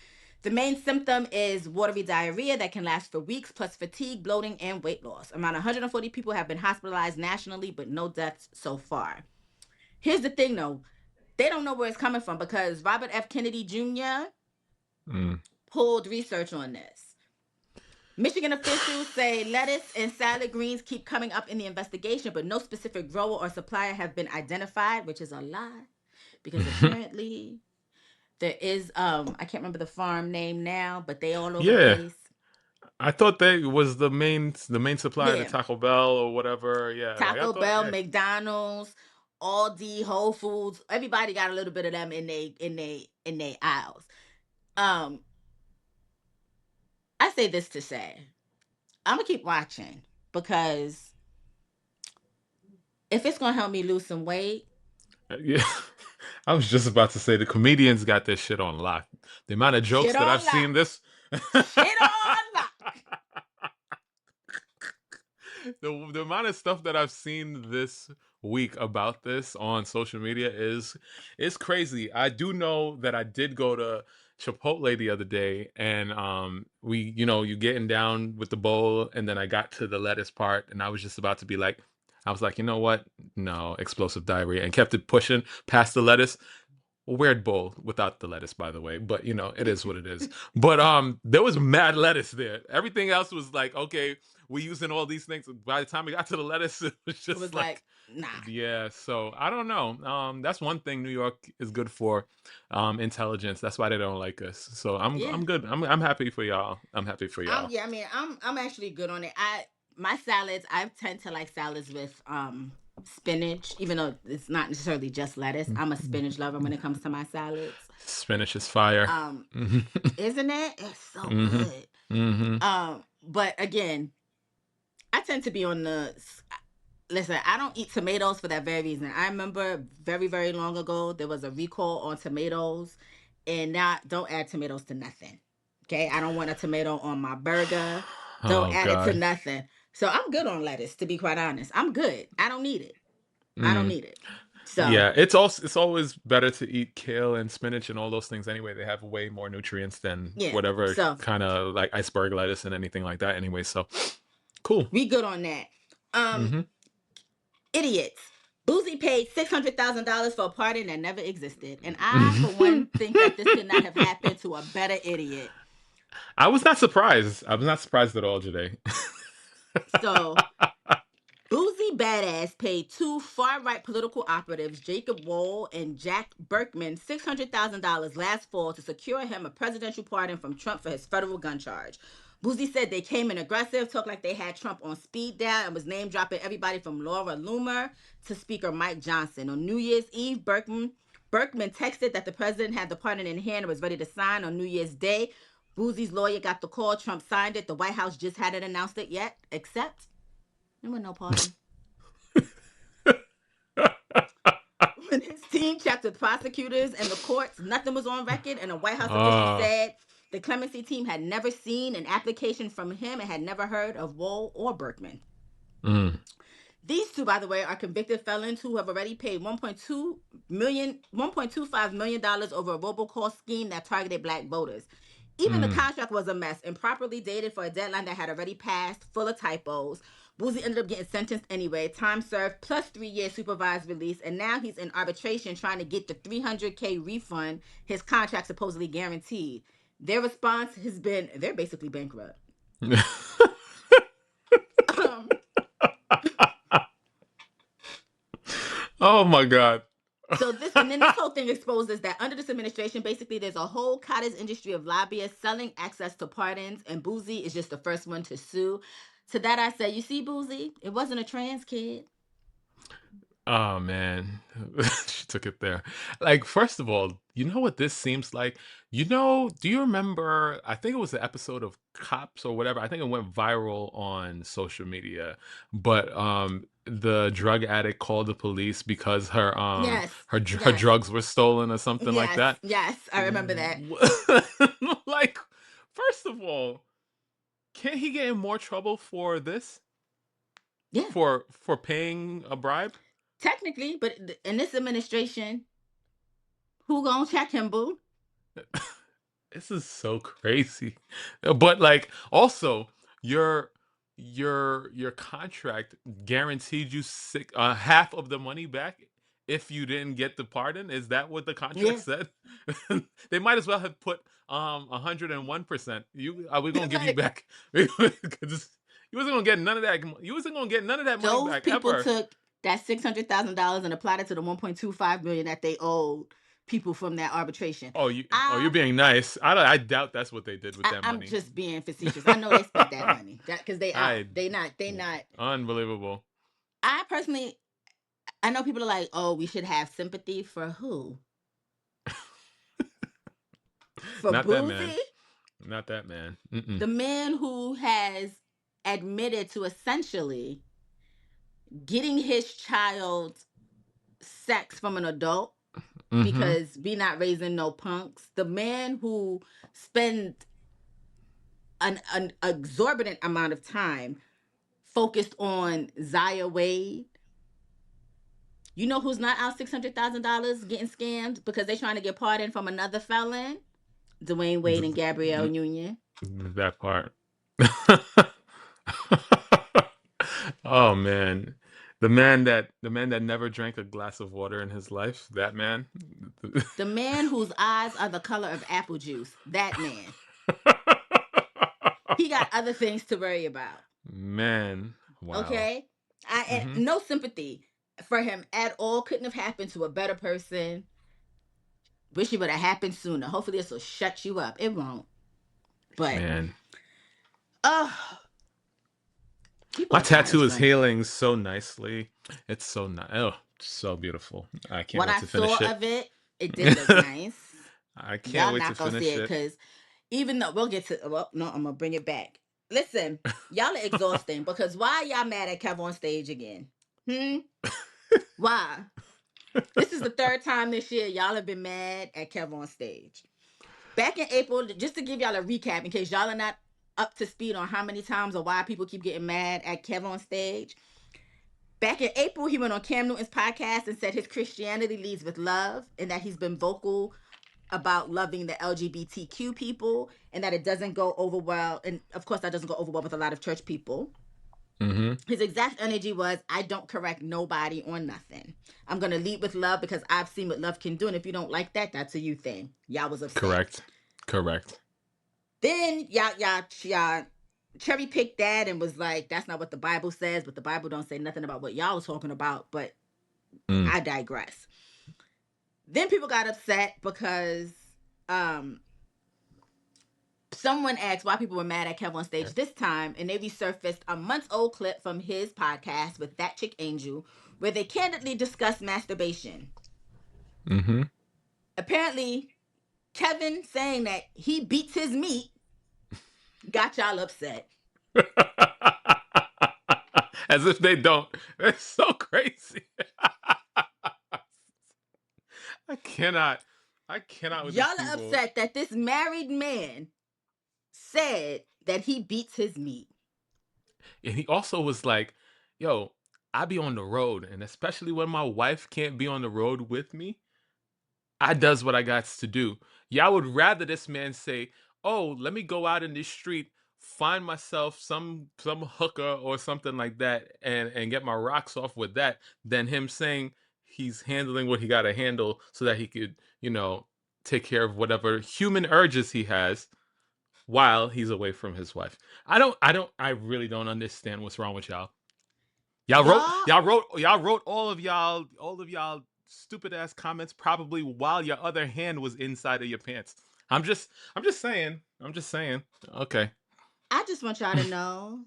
Speaker 1: The main symptom is watery diarrhea that can last for weeks, plus fatigue, bloating, and weight loss. Around 140 people have been hospitalized nationally, but no deaths so far. Here's the thing, though. They don't know where it's coming from, because Robert F. Kennedy Jr.
Speaker 2: Mm.
Speaker 1: pulled research on this. Michigan officials say lettuce and salad greens keep coming up in the investigation, but no specific grower or supplier have been identified, which is a lie because apparently there is I can't remember the farm name now, but they all over the
Speaker 2: Yeah,
Speaker 1: place.
Speaker 2: I thought they was the main supplier to
Speaker 1: Yeah.
Speaker 2: Taco Bell or whatever. Yeah, like I
Speaker 1: Taco
Speaker 2: thought.
Speaker 1: Bell,
Speaker 2: Yeah.
Speaker 1: McDonald's, Aldi, Whole Foods, everybody got a little bit of them in they aisles. Um, I say this to say, I'm gonna keep watching because if it's gonna help me lose some weight,
Speaker 2: Yeah. I was just about to say the comedians got this shit on lock. The amount of jokes
Speaker 1: shit
Speaker 2: that I've
Speaker 1: on lock.
Speaker 2: seen this
Speaker 1: Shit on lock.
Speaker 2: the amount of stuff that I've seen this week about this on social media is crazy. I do know that I did go to Chipotle the other day, and we, you getting down with the bowl, and then I got to the lettuce part, and I was just about to be like, I was like, you know what? No, explosive diarrhea, and kept it pushing past the lettuce. Weird bowl without the lettuce, by the way, but it is what it is. But there was mad lettuce there. Everything else was like, okay, we using all these things. By the time we got to the lettuce, it was
Speaker 1: It
Speaker 2: just
Speaker 1: was
Speaker 2: like,
Speaker 1: like, nah.
Speaker 2: yeah. So I don't know. That's one thing New York is good for, intelligence. That's why they don't like us. So I'm
Speaker 1: Yeah.
Speaker 2: I'm good. I'm happy for y'all. I'm happy for y'all.
Speaker 1: Yeah, I mean, I'm actually good on it. My salads, I tend to like salads with spinach, even though it's not necessarily just lettuce. I'm a spinach lover when it comes to my salads.
Speaker 2: Spinach is fire.
Speaker 1: Um,
Speaker 2: Hmm.
Speaker 1: isn't it? It's so
Speaker 2: Hmm.
Speaker 1: good.
Speaker 2: Hmm.
Speaker 1: But again, I tend to be on the listen, I don't eat tomatoes for that very reason. I remember very, very long ago there was a recall on tomatoes, and now don't add tomatoes to nothing. Okay, I don't want a tomato on my burger. Don't
Speaker 2: Oh
Speaker 1: add it to
Speaker 2: God.
Speaker 1: nothing. So I'm good on lettuce, to be quite honest. I'm good. I don't need it. I don't
Speaker 2: Mm.
Speaker 1: need it. So
Speaker 2: Yeah, it's always better to eat kale and spinach and all those things anyway. They have way more nutrients than
Speaker 1: yeah.
Speaker 2: whatever
Speaker 1: So
Speaker 2: kind of like iceberg lettuce and anything like that anyway. So cool.
Speaker 1: we good on that. Um,
Speaker 2: Hmm.
Speaker 1: idiots. Boosie paid $600,000 for a party that never existed, and I, for one, think that this could not have happened to a better idiot.
Speaker 2: I was not surprised. I was not surprised at all today.
Speaker 1: So Boozy Badass paid two far-right political operatives, Jacob Wohl and Jack Berkman, $600,000 last fall to secure him a presidential pardon from Trump for his federal gun charge. Boozy said they came in aggressive, talked like they had Trump on speed dial, and was name dropping everybody from Laura Loomer to Speaker Mike Johnson. On New Year's Eve, Berkman texted that the president had the pardon in hand and was ready to sign on New Year's Day. Boozy's lawyer got the call. Trump signed it. The White House just hadn't announced it yet, except there was no pardon. When his team checked with prosecutors and the courts, nothing was on record, and a White House official
Speaker 2: Oh.
Speaker 1: said the clemency team had never seen an application from him and had never heard of Wohl or Berkman.
Speaker 2: Mm.
Speaker 1: These two, by the way, are convicted felons who have already paid $1.25 million over a robocall scheme that targeted black voters. Even the
Speaker 2: Mm.
Speaker 1: contract was a mess, improperly dated for a deadline that had already passed, full of typos. Boozy ended up getting sentenced anyway, time served plus 3 years supervised release, and now he's in arbitration trying to get the $300K refund his contract supposedly guaranteed. Their response has been they're basically bankrupt. Um,
Speaker 2: Oh my God.
Speaker 1: and then this whole thing exposes that under this administration, basically there's a whole cottage industry of lobbyists selling access to pardons, and Boozy is just the first one to sue. To that I say, you see, Boozy, it wasn't a trans kid.
Speaker 2: Oh man, she took it there. Like, first of all, you know what this seems like? Do you remember? I think it was the episode of Cops or whatever. I think it went viral on social media. But the drug addict called the police because
Speaker 1: Yes,
Speaker 2: her
Speaker 1: yes,
Speaker 2: drugs were stolen or something like
Speaker 1: yes,
Speaker 2: that.
Speaker 1: yes. I remember that.
Speaker 2: Like, first of all, can't he get in more trouble for this?
Speaker 1: Yeah,
Speaker 2: For paying a bribe?
Speaker 1: technically, but in this administration, who gonna check him, boo?
Speaker 2: This is so crazy. But like also your contract guaranteed you half of the money back if you didn't get the pardon? Is that what the contract
Speaker 1: Yeah.
Speaker 2: said? They might as well have put 101%. We're gonna give you
Speaker 1: Like,
Speaker 2: back. 'Cause you wasn't gonna get none of that. You wasn't gonna get none of that money
Speaker 1: those
Speaker 2: back
Speaker 1: people
Speaker 2: ever.
Speaker 1: took that $600,000 and applied it to the 1.25 million that they owed people from that arbitration.
Speaker 2: You're being nice. I doubt that's what they did with that
Speaker 1: I'm
Speaker 2: money.
Speaker 1: just being facetious. I know they spent that money. That because they are.
Speaker 2: I
Speaker 1: They not.
Speaker 2: Unbelievable.
Speaker 1: I personally, I know people are like, oh, we should have sympathy for who? For
Speaker 2: Not that man.
Speaker 1: Boosie,
Speaker 2: Not that man. Mm-mm.
Speaker 1: the man who has admitted to essentially getting his child sex from an adult
Speaker 2: Mm-hmm.
Speaker 1: because we not raising no punks. The man who spent an exorbitant amount of time focused on Zaya Wade. You know who's not out $600,000 getting scammed because they trying to get pardoned from another felon? Dwayne Wade and Gabrielle Union.
Speaker 2: That part. Oh man. The man that never drank a glass of water in his life, that man.
Speaker 1: The man whose eyes are the color of apple juice. That man. He got other things to worry about.
Speaker 2: Man. Wow.
Speaker 1: Okay? I
Speaker 2: Mm-hmm.
Speaker 1: no sympathy for him at all. Couldn't have happened to a better person. Wish it would have happened sooner. Hopefully this will shut you up. It won't. But
Speaker 2: Man.
Speaker 1: oh, people
Speaker 2: My
Speaker 1: are kind of
Speaker 2: tattoo is
Speaker 1: funny.
Speaker 2: healing so nicely. It's so nice. Oh, so beautiful. I can't
Speaker 1: What
Speaker 2: wait
Speaker 1: I
Speaker 2: to
Speaker 1: saw
Speaker 2: finish it.
Speaker 1: of it, it did look nice.
Speaker 2: I can't
Speaker 1: Y'all
Speaker 2: wait to
Speaker 1: not gonna see
Speaker 2: finish
Speaker 1: it
Speaker 2: it.
Speaker 1: because even though we'll get to, well, no, I'm gonna bring it back. Listen, y'all are exhausting because why y'all mad at KevOnStage again? Why? This is the third time this year y'all have been mad at KevOnStage. Back in April, just to give y'all a recap in case y'all are not up to speed on how many times or why people keep getting mad at KevOnStage. Back in April, he went on Cam Newton's podcast and said his Christianity leads with love and that he's been vocal about loving the LGBTQ people and that it doesn't go over well. And of course, that doesn't go over well with a lot of church people.
Speaker 2: Mm-hmm.
Speaker 1: His exact energy was, I don't correct nobody on nothing. I'm going to lead with love because I've seen what love can do. And if you don't like that, that's a you thing. Y'all was upset.
Speaker 2: Correct.
Speaker 1: Then y'all cherry picked that and was like, that's not what the Bible says, but the Bible don't say nothing about what y'all was talking about. But
Speaker 2: Mm.
Speaker 1: I digress. Then people got upset because someone asked why people were mad at KevOnStage this time, and they resurfaced a month-old clip from his podcast with That Chick Angel, where they candidly discussed masturbation.
Speaker 2: Mm-hmm.
Speaker 1: Apparently, Kevin saying that he beats his meat got y'all upset.
Speaker 2: As if they don't. It's so crazy. I cannot. I cannot with these
Speaker 1: Y'all are
Speaker 2: people.
Speaker 1: upset that this married man said that he beats his meat.
Speaker 2: And he also was like, yo, I be on the road, and especially when my wife can't be on the road with me, I does what I got to do. Y'all would rather this man say, "Oh, let me go out in this street, find myself some hooker or something like that, and get my rocks off with that," than him saying he's handling what he got to handle so that he could, take care of whatever human urges he has while he's away from his wife. I really don't understand what's wrong with y'all.
Speaker 1: Y'all,
Speaker 2: Y'all wrote all of y'all stupid ass comments probably while your other hand was inside of your pants. I'm just I'm just saying. I'm just saying. Okay.
Speaker 1: I just want y'all to know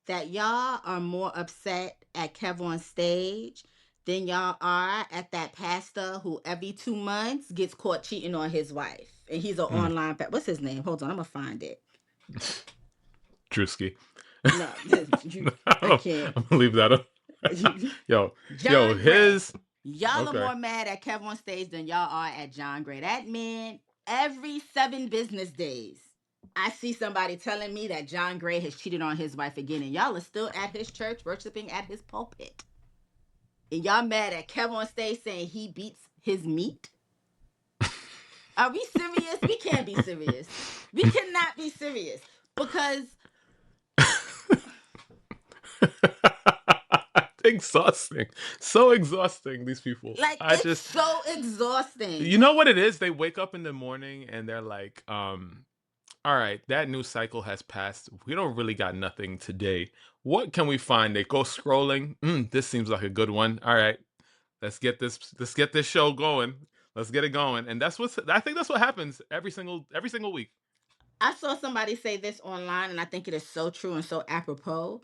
Speaker 1: that y'all are more upset at KevOnStage than y'all are at that pastor who every 2 months gets caught cheating on his wife. And he's an
Speaker 2: Mm.
Speaker 1: online, what's his name? Hold on, I'm going to find it.
Speaker 2: Drewski.
Speaker 1: No, I
Speaker 2: I'm
Speaker 1: can't.
Speaker 2: gonna leave that up. Yo,
Speaker 1: John Gray.
Speaker 2: his
Speaker 1: Y'all are
Speaker 2: okay.
Speaker 1: more mad at KevOnStage than y'all are at John Gray. That man, every 7 business days, I see somebody telling me that John Gray has cheated on his wife again, and y'all are still at his church, worshiping at his pulpit. And y'all mad at KevOnStage saying he beats his meat? Are we serious? We can't be serious. We cannot be serious because
Speaker 2: exhausting. So exhausting, these people.
Speaker 1: Like,
Speaker 2: I
Speaker 1: it's
Speaker 2: just
Speaker 1: so exhausting.
Speaker 2: you know what it is? They wake up in the morning and they're like, all right, that news cycle has passed. We don't really got nothing today. What can we find? They go scrolling. This seems like a good one. All right, let's get this show going. Let's get it going. And I think that's what happens every single week.
Speaker 1: I saw somebody say this online, and I think it is so true and so apropos.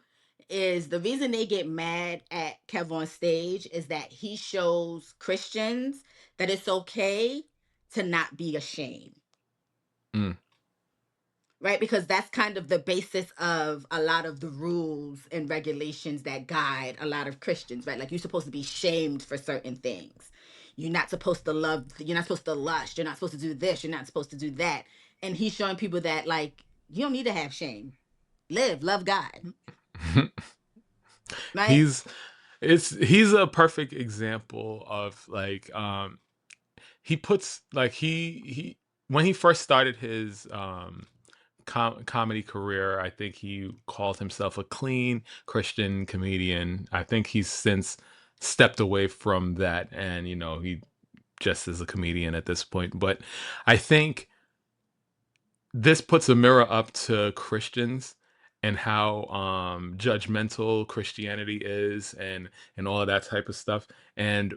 Speaker 1: Is the reason they get mad at KevOnStage is that he shows Christians that it's okay to not be ashamed,
Speaker 2: Mm.
Speaker 1: right? Because that's kind of the basis of a lot of the rules and regulations that guide a lot of Christians, right? Like, you're supposed to be shamed for certain things. You're not supposed to love, you're not supposed to lust, you're not supposed to do this, you're not supposed to do that. And he's showing people that, like, you don't need to have shame. Live, love God, right?
Speaker 2: he's he's a perfect example of like he puts like he when he first started his comedy career, I think he called himself a clean Christian comedian. I think he's since stepped away from that, and he just is a comedian at this point. But I think this puts a mirror up to Christians and how judgmental Christianity is, and all of that type of stuff. And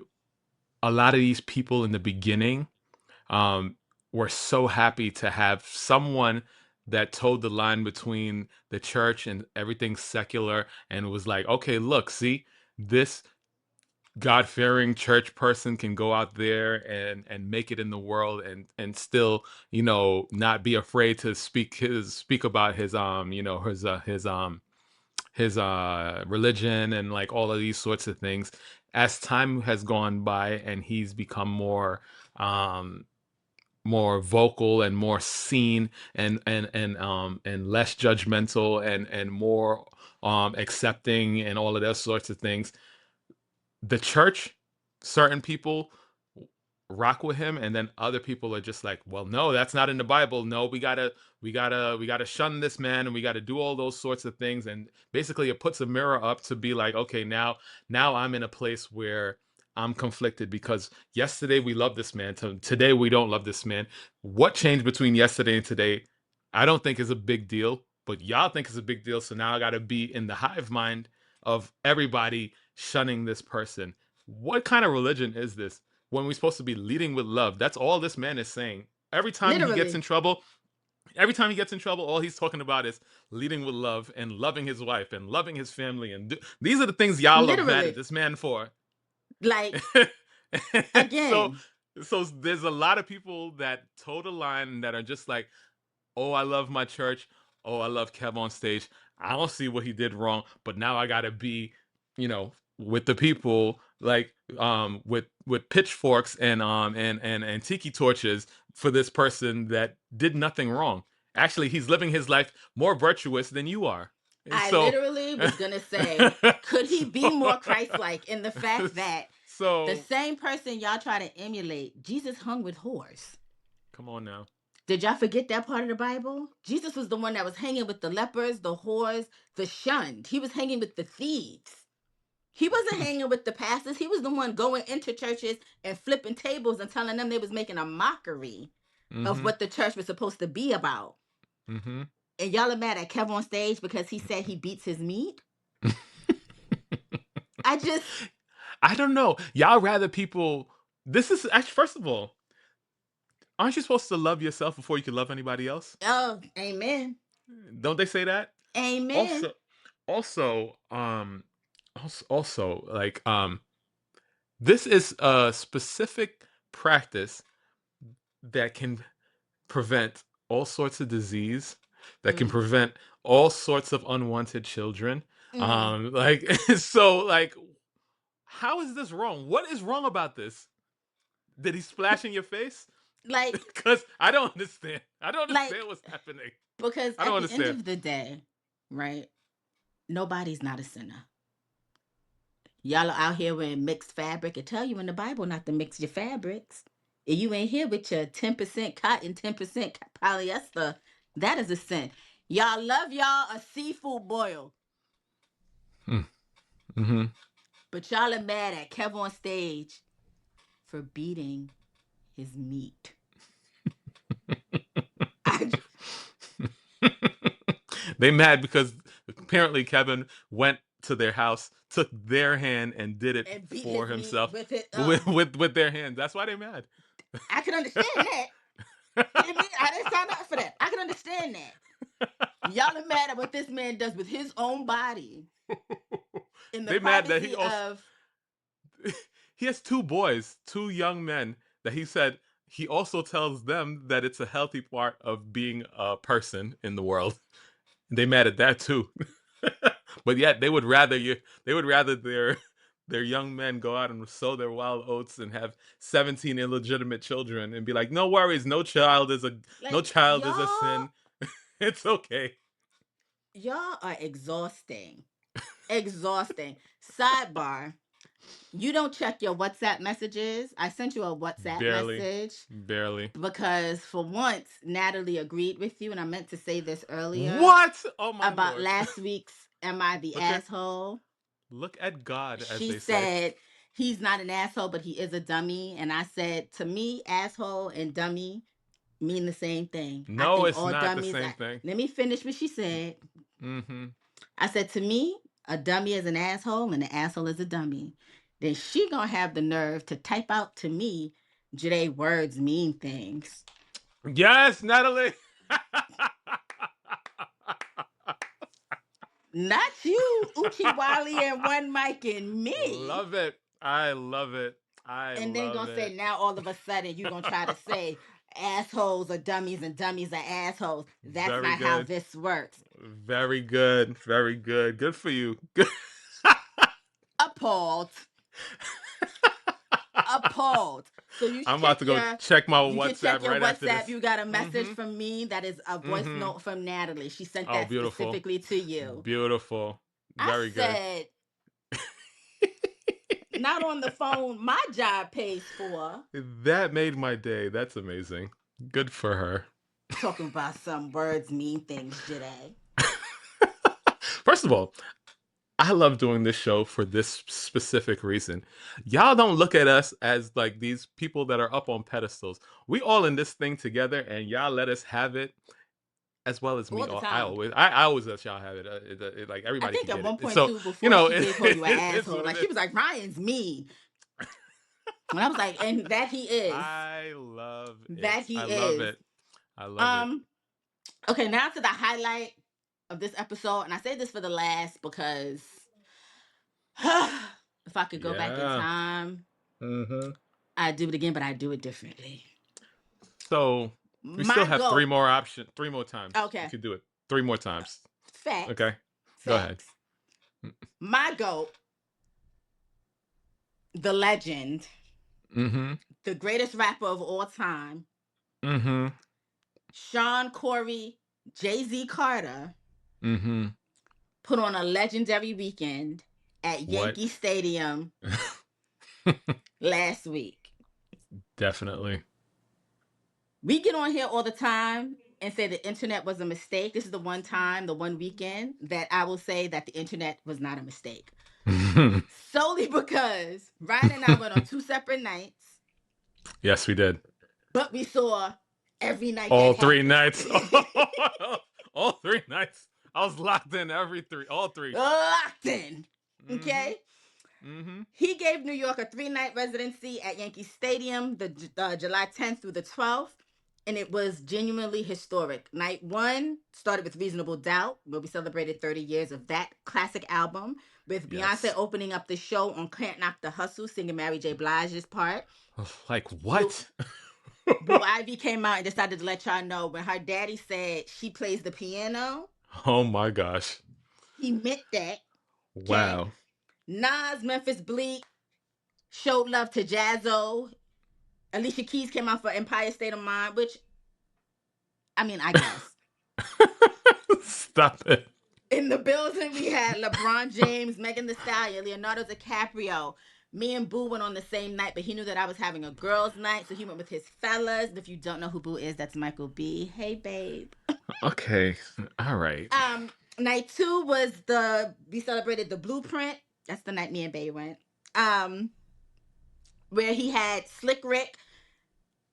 Speaker 2: a lot of these people in the beginning um, were so happy to have someone that towed the line between the church and everything secular, and was like, okay, look, see, this God-fearing church person can go out there and make it in the world, and still, not be afraid to speak about his religion, and like all of these sorts of things. As time has gone by and he's become um more vocal and more seen, and less judgmental, and more accepting, and all of those sorts of things, the church, certain people rock with him, and then other people are just like, well, no, that's not in the Bible. No, we gotta shun this man, and we gotta do all those sorts of things. And basically it puts a mirror up to be like, okay, now I'm in a place where I'm conflicted, because yesterday we loved this man, today we don't love this man. What changed between yesterday and today? I don't think is a big deal, but y'all think it's a big deal. So now I gotta be in the hive mind of everybody shunning this person. What kind of religion is this, when we're supposed to be leading with love? That's all this man is saying. Every time he gets in
Speaker 1: Literally,
Speaker 2: trouble, every time he gets in trouble, all he's talking about is leading with love, and loving his wife, and loving his family. And these are the things y'all are mad at
Speaker 1: literally,
Speaker 2: this man for.
Speaker 1: like,
Speaker 2: so,
Speaker 1: again,
Speaker 2: there's a lot of people that toe the line, that are just like, oh, I love my church. Oh, I love KevOnStage. I don't see what he did wrong, but now I gotta be, with the people, like with pitchforks and tiki torches for this person that did nothing wrong. Actually, he's living his life more virtuous than you are. And
Speaker 1: I
Speaker 2: so,
Speaker 1: literally was going to say, could he be more
Speaker 2: so,
Speaker 1: Christ like in the fact that the
Speaker 2: so
Speaker 1: same person y'all try to emulate, Jesus hung with whores?
Speaker 2: come on now.
Speaker 1: Did y'all forget that part of the Bible? Jesus was the one that was hanging with the lepers, the whores, the shunned. He was hanging with the thieves. He wasn't hanging with the pastors. He was the one going into churches and flipping tables and telling them they was making a mockery of
Speaker 2: Mm-hmm.
Speaker 1: what the church was supposed to be about.
Speaker 2: Mm-hmm.
Speaker 1: And y'all are mad at KevOnStage because he said he beats his meat. I just,
Speaker 2: I don't know. Y'all rather people. This is actually, first of all, aren't you supposed to love yourself before you can love anybody else?
Speaker 1: oh, amen.
Speaker 2: Don't they say that?
Speaker 1: Amen.
Speaker 2: Also, also, like, this is a specific practice that can prevent all sorts of disease, that can
Speaker 1: Mm,
Speaker 2: prevent all sorts of unwanted children.
Speaker 1: mm.
Speaker 2: Like, so, like, how is this wrong? What is wrong about this? Did he splash in your face?
Speaker 1: Like,
Speaker 2: Because I don't understand. I don't
Speaker 1: like,
Speaker 2: understand what's happening.
Speaker 1: because
Speaker 2: I don't
Speaker 1: at the end
Speaker 2: understand.
Speaker 1: of the day, right? Nobody's not a sinner. Y'all are out here wearing mixed fabric. It tell you in the Bible not to mix your fabrics. If you ain't here with your 10% cotton, 10% polyester, that is a sin. Y'all love y'all a seafood boil.
Speaker 2: Mm-hmm.
Speaker 1: But y'all are mad at KevOnStage for beating his meat.
Speaker 2: They mad because apparently Kevin went to their house, took their hand, and did it
Speaker 1: and beat
Speaker 2: for
Speaker 1: his meat
Speaker 2: himself
Speaker 1: with it.
Speaker 2: with their hands. That's why they mad.
Speaker 1: I can understand that. I didn't sign up for that. I can understand that. Y'all are mad at what this man does with his own body in the
Speaker 2: They mad that
Speaker 1: privacy of.
Speaker 2: he has two boys, two young men that he said he also tells them that it's a healthy part of being a person in the world. They mad at that too. But yet they would rather their young men go out and sow their wild oats and have 17 illegitimate children and be like, no worries, no child is
Speaker 1: Like,
Speaker 2: a sin. It's okay.
Speaker 1: y'all are exhausting. Exhausting. Sidebar. You don't check your WhatsApp messages. I sent you a WhatsApp
Speaker 2: Barely.
Speaker 1: message
Speaker 2: Barely.
Speaker 1: because for once Natalie agreed with you, and I meant to say this earlier
Speaker 2: What? Oh my
Speaker 1: about
Speaker 2: lord.
Speaker 1: last week's "Am I the
Speaker 2: Look at
Speaker 1: asshole?"
Speaker 2: God, as
Speaker 1: She
Speaker 2: they say.
Speaker 1: said he's not an asshole, but he is a dummy, and I said to me, asshole and dummy mean the same thing. I
Speaker 2: No,
Speaker 1: think
Speaker 2: it's
Speaker 1: all
Speaker 2: not the
Speaker 1: dummies.
Speaker 2: same thing.
Speaker 1: Let me finish what she said.
Speaker 2: Mm-hmm.
Speaker 1: I said to me, a dummy is an asshole, and an asshole is a dummy. Then she gonna have the nerve to type out to me, JAΙ words mean things.
Speaker 2: Yes, Natalie.
Speaker 1: Not you, Uchi Wally and One Mike and me.
Speaker 2: Love it. I love it. I
Speaker 1: And then
Speaker 2: love
Speaker 1: gonna say
Speaker 2: it.
Speaker 1: now all of a sudden you gonna try to say assholes are dummies and dummies are assholes. That's
Speaker 2: Very
Speaker 1: not how
Speaker 2: good.
Speaker 1: this works.
Speaker 2: Very good. Very good. Good for you. Good.
Speaker 1: Appalled. Appalled. So
Speaker 2: I'm about to go check my
Speaker 1: you can check
Speaker 2: WhatsApp
Speaker 1: your
Speaker 2: right after
Speaker 1: WhatsApp.
Speaker 2: this.
Speaker 1: You got a message
Speaker 2: Mm-hmm.
Speaker 1: from me that is a voice
Speaker 2: Mm-hmm.
Speaker 1: note from Natalie. She sent
Speaker 2: Oh,
Speaker 1: that
Speaker 2: beautiful.
Speaker 1: specifically to you.
Speaker 2: Beautiful.
Speaker 1: I
Speaker 2: Very good.
Speaker 1: said, not on the phone, my job pays for.
Speaker 2: That made my day. That's amazing. Good for her.
Speaker 1: Talking about some words mean things, JAΙ.
Speaker 2: First of all, I love doing this show for this specific reason. Y'all don't look at us as like these people that are up on pedestals. We all in this thing together, and y'all let us have it as well as
Speaker 1: All
Speaker 2: me.
Speaker 1: the
Speaker 2: I
Speaker 1: time.
Speaker 2: always, I always let y'all have it. Like
Speaker 1: I
Speaker 2: everybody
Speaker 1: think
Speaker 2: can
Speaker 1: at
Speaker 2: get it.
Speaker 1: one point
Speaker 2: So
Speaker 1: too,
Speaker 2: you
Speaker 1: before
Speaker 2: know,
Speaker 1: she did call you an
Speaker 2: it's
Speaker 1: asshole,
Speaker 2: what it
Speaker 1: like she
Speaker 2: is.
Speaker 1: was like, Ryan's mean. And I was like, and that he is.
Speaker 2: I love it.
Speaker 1: That he
Speaker 2: I love
Speaker 1: is.
Speaker 2: it. I love it.
Speaker 1: Okay, now to the highlight of this episode, and I say this for the last because if I could go back in
Speaker 2: Yeah.
Speaker 1: time,
Speaker 2: Mm-hmm.
Speaker 1: I'd do it again, but I'd do it differently.
Speaker 2: So we still
Speaker 1: My
Speaker 2: have
Speaker 1: goat.
Speaker 2: three more times. You
Speaker 1: Okay.
Speaker 2: could do it 3 more times.
Speaker 1: Facts.
Speaker 2: Okay. Go ahead.
Speaker 1: Facts. My goat, the legend,
Speaker 2: Mm-hmm.
Speaker 1: the greatest rapper of all time,
Speaker 2: Mm-hmm.
Speaker 1: Sean Corey, JAΙ-Z Carter,
Speaker 2: Mm-hmm.
Speaker 1: put on a legendary weekend at
Speaker 2: What?
Speaker 1: Yankee Stadium last week.
Speaker 2: Definitely.
Speaker 1: We get on here all the time and say the internet was a mistake. This is the one time, the one weekend that I will say that the internet was not a mistake. Solely because Ryan and I went on 2 separate nights,
Speaker 2: Yes, we did.
Speaker 1: but we saw every night
Speaker 2: All
Speaker 1: that
Speaker 2: 3 nights.
Speaker 1: happened.
Speaker 2: All 3 nights. I was locked in all three.
Speaker 1: Locked in.
Speaker 2: Mm-hmm.
Speaker 1: Okay?
Speaker 2: Mm-hmm.
Speaker 1: He gave New York a 3-night residency at Yankee Stadium, the July 10th through the 12th, and it was genuinely historic. Night 1 started with Reasonable Doubt, where we celebrated 30 years of that classic album, with Beyonce
Speaker 2: Yes.
Speaker 1: opening up the show on Can't Knock the Hustle, singing Mary J. Blige's part.
Speaker 2: Like
Speaker 1: Blue,
Speaker 2: what?
Speaker 1: Blue Ivy came out and decided to let y'all know when her daddy said she plays the piano,
Speaker 2: Oh my gosh.
Speaker 1: he meant that. Okay?
Speaker 2: Wow.
Speaker 1: Nas, Memphis Bleak showed love to Jazzo. Alicia Keys came out for Empire State of Mind, which, I mean, I guess.
Speaker 2: Stop it.
Speaker 1: In the building, we had LeBron James, Megan Thee Stallion, Leonardo DiCaprio. Me and Boo went on the same night, but he knew that I was having a girls' night, so he went with his fellas. If you don't know who Boo is, that's Michael B. Hey, babe.
Speaker 2: Okay. All right.
Speaker 1: Night 2 was we celebrated the Blueprint That's the night me and Bay went. Where he had Slick Rick,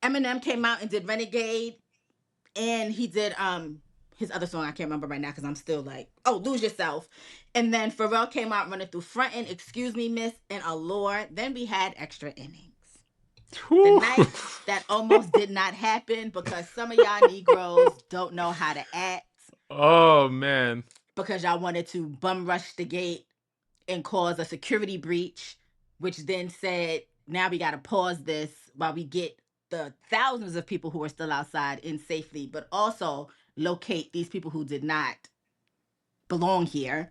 Speaker 1: Eminem came out and did Renegade, and he did his other song I can't remember right now because I'm still like, oh, Lose Yourself. And then Pharrell came out running through Frontin', Excuse Me Miss, and Allure. Then we had Extra Innings. The
Speaker 2: Whew.
Speaker 1: night that almost did not happen because some of y'all Negroes don't know how to act
Speaker 2: Oh man.
Speaker 1: because y'all wanted to bum rush the gate and cause a security breach, which then said, now we got to pause this while we get the thousands of people who are still outside in safety, but also locate these people who did not belong here.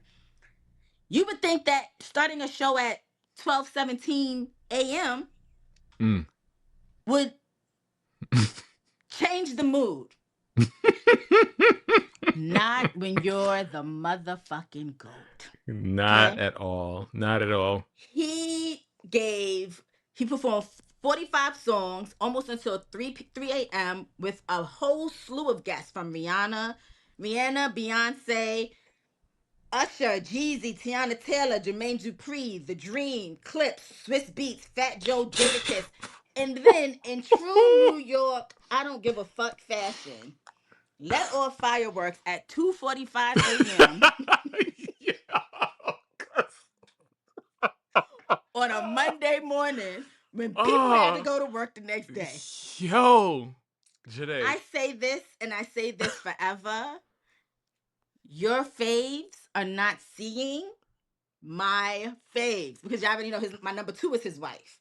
Speaker 1: You would think that starting a show at 12:17 a.m.
Speaker 2: Mm.
Speaker 1: would change the mood. Not when you're the motherfucking GOAT.
Speaker 2: Not
Speaker 1: Okay?
Speaker 2: at all. Not at all.
Speaker 1: He performed 45 songs almost until 3 a.m. with a whole slew of guests from Rihanna, Beyonce, Usher, Jeezy, Tiana Taylor, Jermaine Dupri, The Dream, Clips, Swiss Beats, Fat Joe, Jadakiss. And then in true New York, I don't give a fuck fashion, let off fireworks at 2:45 a.m.
Speaker 2: Yeah.
Speaker 1: on a Monday morning when people had to
Speaker 2: Oh,
Speaker 1: go to work the next day.
Speaker 2: yo, Joyhdae.
Speaker 1: I say this and I say this forever. Your faves are not seeing my faves because y'all already know my number 2 is his wife.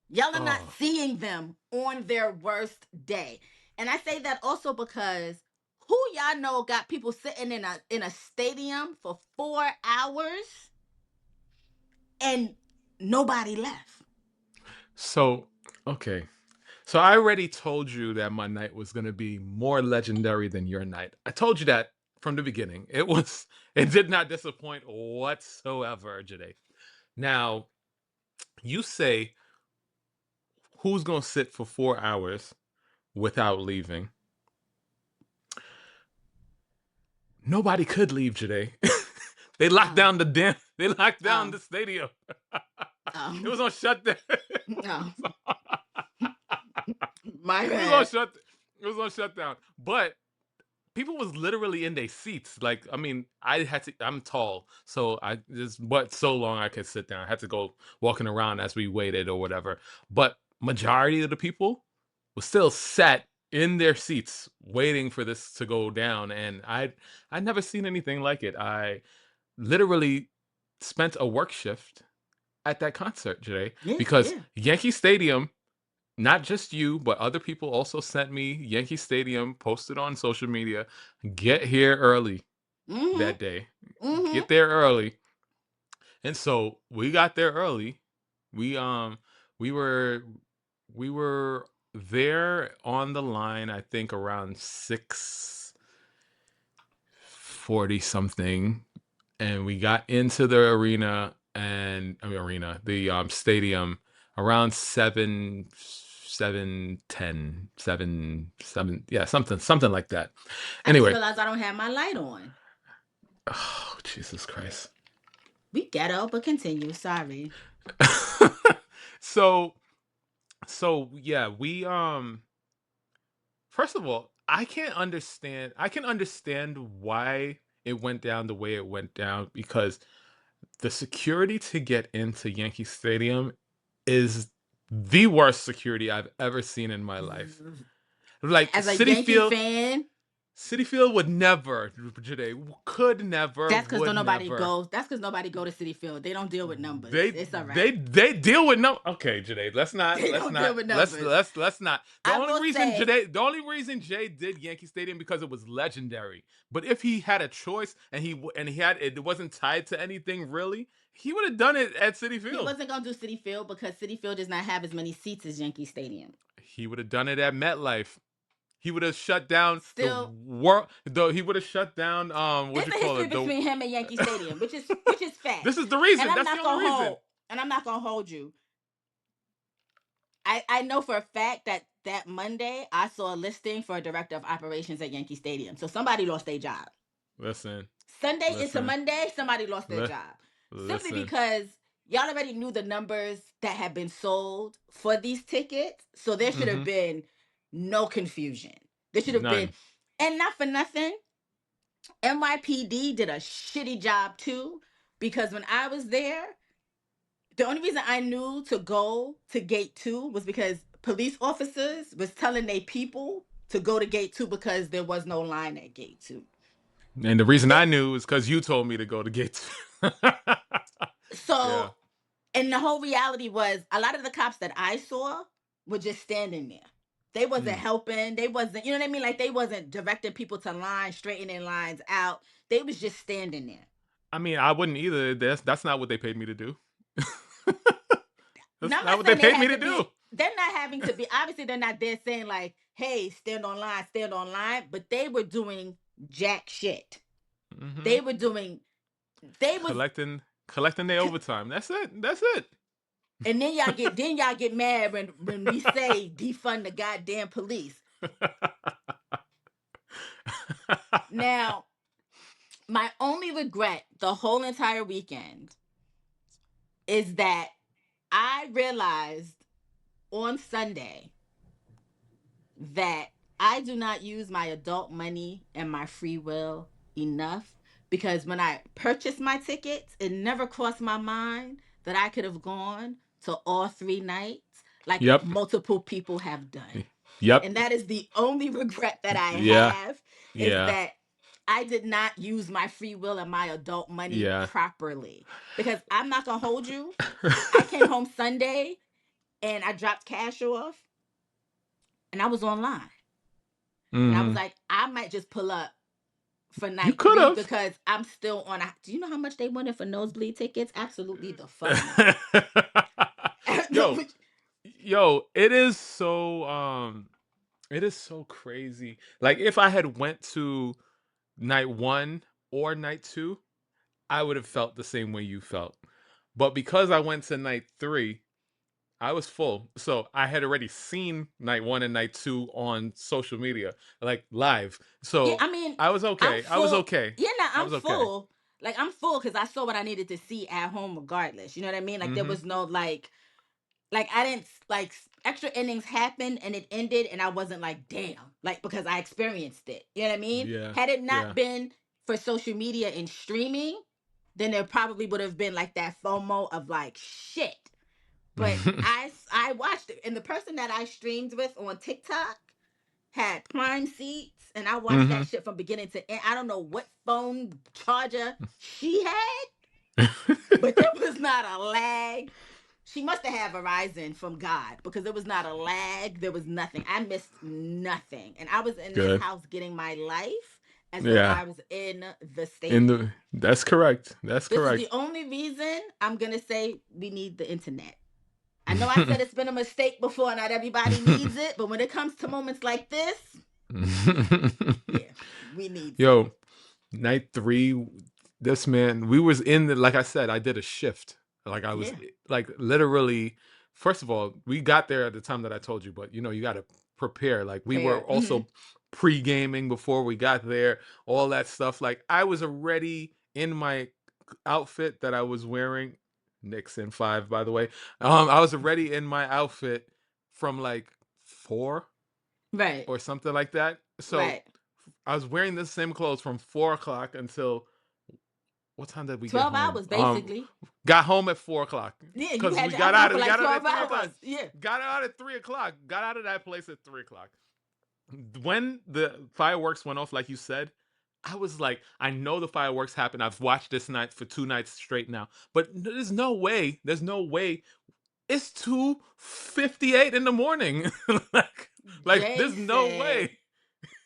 Speaker 1: Y'all are not
Speaker 2: Oh,
Speaker 1: seeing them on their worst day. And I say that also because who y'all know got people sitting in a stadium for 4 hours and nobody left.
Speaker 2: so okay. So I already told you that my night was going to be more legendary than your night. I told you that from the beginning. It did not disappoint whatsoever, Joyhdae. Now, you say who's going to sit for 4 hours without leaving? Nobody could leave, Joyhdae. They locked
Speaker 1: Oh,
Speaker 2: down they locked down
Speaker 1: oh,
Speaker 2: the stadium. It
Speaker 1: oh,
Speaker 2: was on shutdown.
Speaker 1: oh. My
Speaker 2: It was on
Speaker 1: bad.
Speaker 2: shut it was on shutdown. But people was literally in their seats. Like, I mean, I'm tall, so I just but so long I could sit down. I had to go walking around as we waited or whatever. But majority of the people was still sat in their seats waiting for this to go down. And I'd never seen anything like it. I literally spent a work shift at that concert today
Speaker 1: Yeah,
Speaker 2: because
Speaker 1: yeah.
Speaker 2: Yankee Stadium, not just you, but other people also sent me Yankee Stadium, posted on social media, get here early
Speaker 1: Mm-hmm.
Speaker 2: that day.
Speaker 1: Mm-hmm.
Speaker 2: Get there early. And so we got there early. We we were we were there on the line, I think around 6:40 something. And we got into the arena the stadium around 7:10, 7, yeah, something like that.
Speaker 1: I just
Speaker 2: Anyway.
Speaker 1: realized I don't have my light on.
Speaker 2: Oh, Jesus Christ.
Speaker 1: We ghetto, but continue. Sorry.
Speaker 2: so yeah, we first of all, I can understand why it went down the way it went down because the security to get into Yankee Stadium is the worst security I've ever seen in my life. Like
Speaker 1: As a Yankee fan,
Speaker 2: City Field would never, could never,
Speaker 1: that's because
Speaker 2: would
Speaker 1: nobody
Speaker 2: never.
Speaker 1: goes. That's because nobody go to City Field. They don't deal with numbers.
Speaker 2: They
Speaker 1: It's all
Speaker 2: they
Speaker 1: right.
Speaker 2: they deal with no. Okay, Jade,
Speaker 1: They don't deal with numbers.
Speaker 2: let's not.
Speaker 1: I will say,
Speaker 2: The only reason Jay did Yankee Stadium because it was legendary. But if he had a choice and he had it wasn't tied to anything really, he would have done it at City
Speaker 1: he
Speaker 2: Field.
Speaker 1: wasn't gonna do City Field because City Field does not have as many seats as Yankee Stadium.
Speaker 2: He would have done it at MetLife. He would have shut down the
Speaker 1: Still,
Speaker 2: world. Though he would have shut down what
Speaker 1: there's
Speaker 2: you
Speaker 1: a
Speaker 2: call
Speaker 1: history
Speaker 2: it. The
Speaker 1: between him and Yankee Stadium, which is
Speaker 2: this
Speaker 1: facts.
Speaker 2: is the
Speaker 1: And
Speaker 2: reason.
Speaker 1: I'm
Speaker 2: That's the
Speaker 1: not
Speaker 2: only
Speaker 1: gonna
Speaker 2: reason.
Speaker 1: hold. And I'm not gonna hold you. I know for a fact that Monday I saw a listing for a director of operations at Yankee Stadium. So somebody lost their job.
Speaker 2: Listen,
Speaker 1: Sunday into
Speaker 2: listen,
Speaker 1: Monday, somebody lost their
Speaker 2: li-
Speaker 1: job. Simply
Speaker 2: listen.
Speaker 1: because y'all already knew the numbers that had been sold for these tickets, so there should have
Speaker 2: Mm-hmm.
Speaker 1: been no confusion. There should have been,
Speaker 2: None.
Speaker 1: and not for nothing, NYPD did a shitty job too, because when I was there, the only reason I knew to go to gate 2 was because police officers was telling their people to go to gate 2 because there was no line at gate 2.
Speaker 2: And the reason
Speaker 1: It,
Speaker 2: I knew is because you told me to go to Gates. Yeah.
Speaker 1: so, and the whole reality was a lot of the cops that I saw were just standing there. They wasn't
Speaker 2: Mm.
Speaker 1: helping. They wasn't, you know what I mean? Like they wasn't directing people to lines, straightening lines out. They was just standing there.
Speaker 2: I mean, I wouldn't either. That's not what they paid me to do. That's
Speaker 1: Now I'm
Speaker 2: not
Speaker 1: not
Speaker 2: what they
Speaker 1: saying they
Speaker 2: paid me
Speaker 1: had
Speaker 2: to
Speaker 1: to
Speaker 2: do.
Speaker 1: be, they're not having to be, obviously they're not there saying like, hey, stand on line, but they were doing jack shit.
Speaker 2: Mm-hmm.
Speaker 1: They were doing, they was,
Speaker 2: Collecting their overtime. That's it. That's it.
Speaker 1: and then y'all get mad when we say defund the goddamn police. Now, my only regret the whole entire weekend is that I realized on Sunday that I do not use my adult money and my free will enough, because when I purchased my tickets, it never crossed my mind that I could have gone to all 3 nights like
Speaker 2: Yep.
Speaker 1: multiple people have done.
Speaker 2: Yep.
Speaker 1: And that is the only regret that I
Speaker 2: Yeah.
Speaker 1: have, is
Speaker 2: Yeah.
Speaker 1: that I did not use my free will and my adult money
Speaker 2: Yeah.
Speaker 1: properly. Because I'm not going to hold you. I came home Sunday and I dropped cash off and I was online. And I was
Speaker 2: Mm-hmm.
Speaker 1: like, I might just pull up for
Speaker 2: You
Speaker 1: night
Speaker 2: could
Speaker 1: 3
Speaker 2: have.
Speaker 1: because I'm still on. Do you know how much they wanted for nosebleed tickets? Absolutely the fuck not.
Speaker 2: yo, yo, it is so crazy. Like if I had went to night 1 or night 2, I would have felt the same way you felt. But because I went to night 3, I was full. So I had already seen night 1 and night 2 on social media, like live.
Speaker 1: Yeah,
Speaker 2: So
Speaker 1: I mean,
Speaker 2: I was
Speaker 1: I'm
Speaker 2: okay. I was
Speaker 1: full.
Speaker 2: okay.
Speaker 1: Yeah, no,
Speaker 2: I
Speaker 1: I'm
Speaker 2: was okay.
Speaker 1: full. Like I'm full because I saw what I needed to see at home regardless. You know what I mean? Like there
Speaker 2: Mm-hmm.
Speaker 1: was no like I didn't like extra innings happened and it ended and I wasn't like damn, like because I experienced it. You know what I mean?
Speaker 2: Yeah.
Speaker 1: Had it
Speaker 2: Yeah.
Speaker 1: not been for social media and streaming, then there probably would have been like that FOMO of like shit. But I watched it, and the person that I streamed with on TikTok had prime seats, and I watched
Speaker 2: Mm-hmm.
Speaker 1: that shit from beginning to end. I don't know what phone charger she had, but there was not a lag. She must have had Verizon from God, because there was not a lag. There was nothing. I missed nothing, and I was in this
Speaker 2: Good.
Speaker 1: house getting my life as though
Speaker 2: Yeah.
Speaker 1: I was in the
Speaker 2: In
Speaker 1: stadium.
Speaker 2: the That's correct. That's
Speaker 1: This is the
Speaker 2: correct.
Speaker 1: only reason I'm gonna say we need the internet. I know I said it's been a mistake before, not everybody needs it, but when it comes to moments like this, yeah, we need some.
Speaker 2: Yo, night 3, this man, we was in the, like I said, I did a shift. Like I was
Speaker 1: Yeah,
Speaker 2: like literally, first of all, we got there at the time that I told you, but you got to prepare. Like we were
Speaker 1: prepare.
Speaker 2: also pre-gaming before we got there, all that stuff. Like I was already in my outfit that I was wearing. Nixon 5, by the way. I was already in my outfit from like 4
Speaker 1: Right,
Speaker 2: or something like that. So
Speaker 1: right.
Speaker 2: I was wearing the same clothes from 4 o'clock until, what time did we get
Speaker 1: 12
Speaker 2: home?
Speaker 1: hours, basically.
Speaker 2: Got home at 4 o'clock
Speaker 1: Yeah, you
Speaker 2: because
Speaker 1: had
Speaker 2: we
Speaker 1: your outfit on for
Speaker 2: we
Speaker 1: like
Speaker 2: got out
Speaker 1: 12
Speaker 2: at 3 o'clock.
Speaker 1: hours. Yeah.
Speaker 2: Got out at 3 o'clock. Got out of that place at 3 o'clock. When the fireworks went off, like you said, I was like, I know the fireworks happened. I've watched this night for 2 nights straight now, but there's no way. There's no way. It's 2:58 in the morning.
Speaker 1: Jay
Speaker 2: There's no
Speaker 1: said,
Speaker 2: way.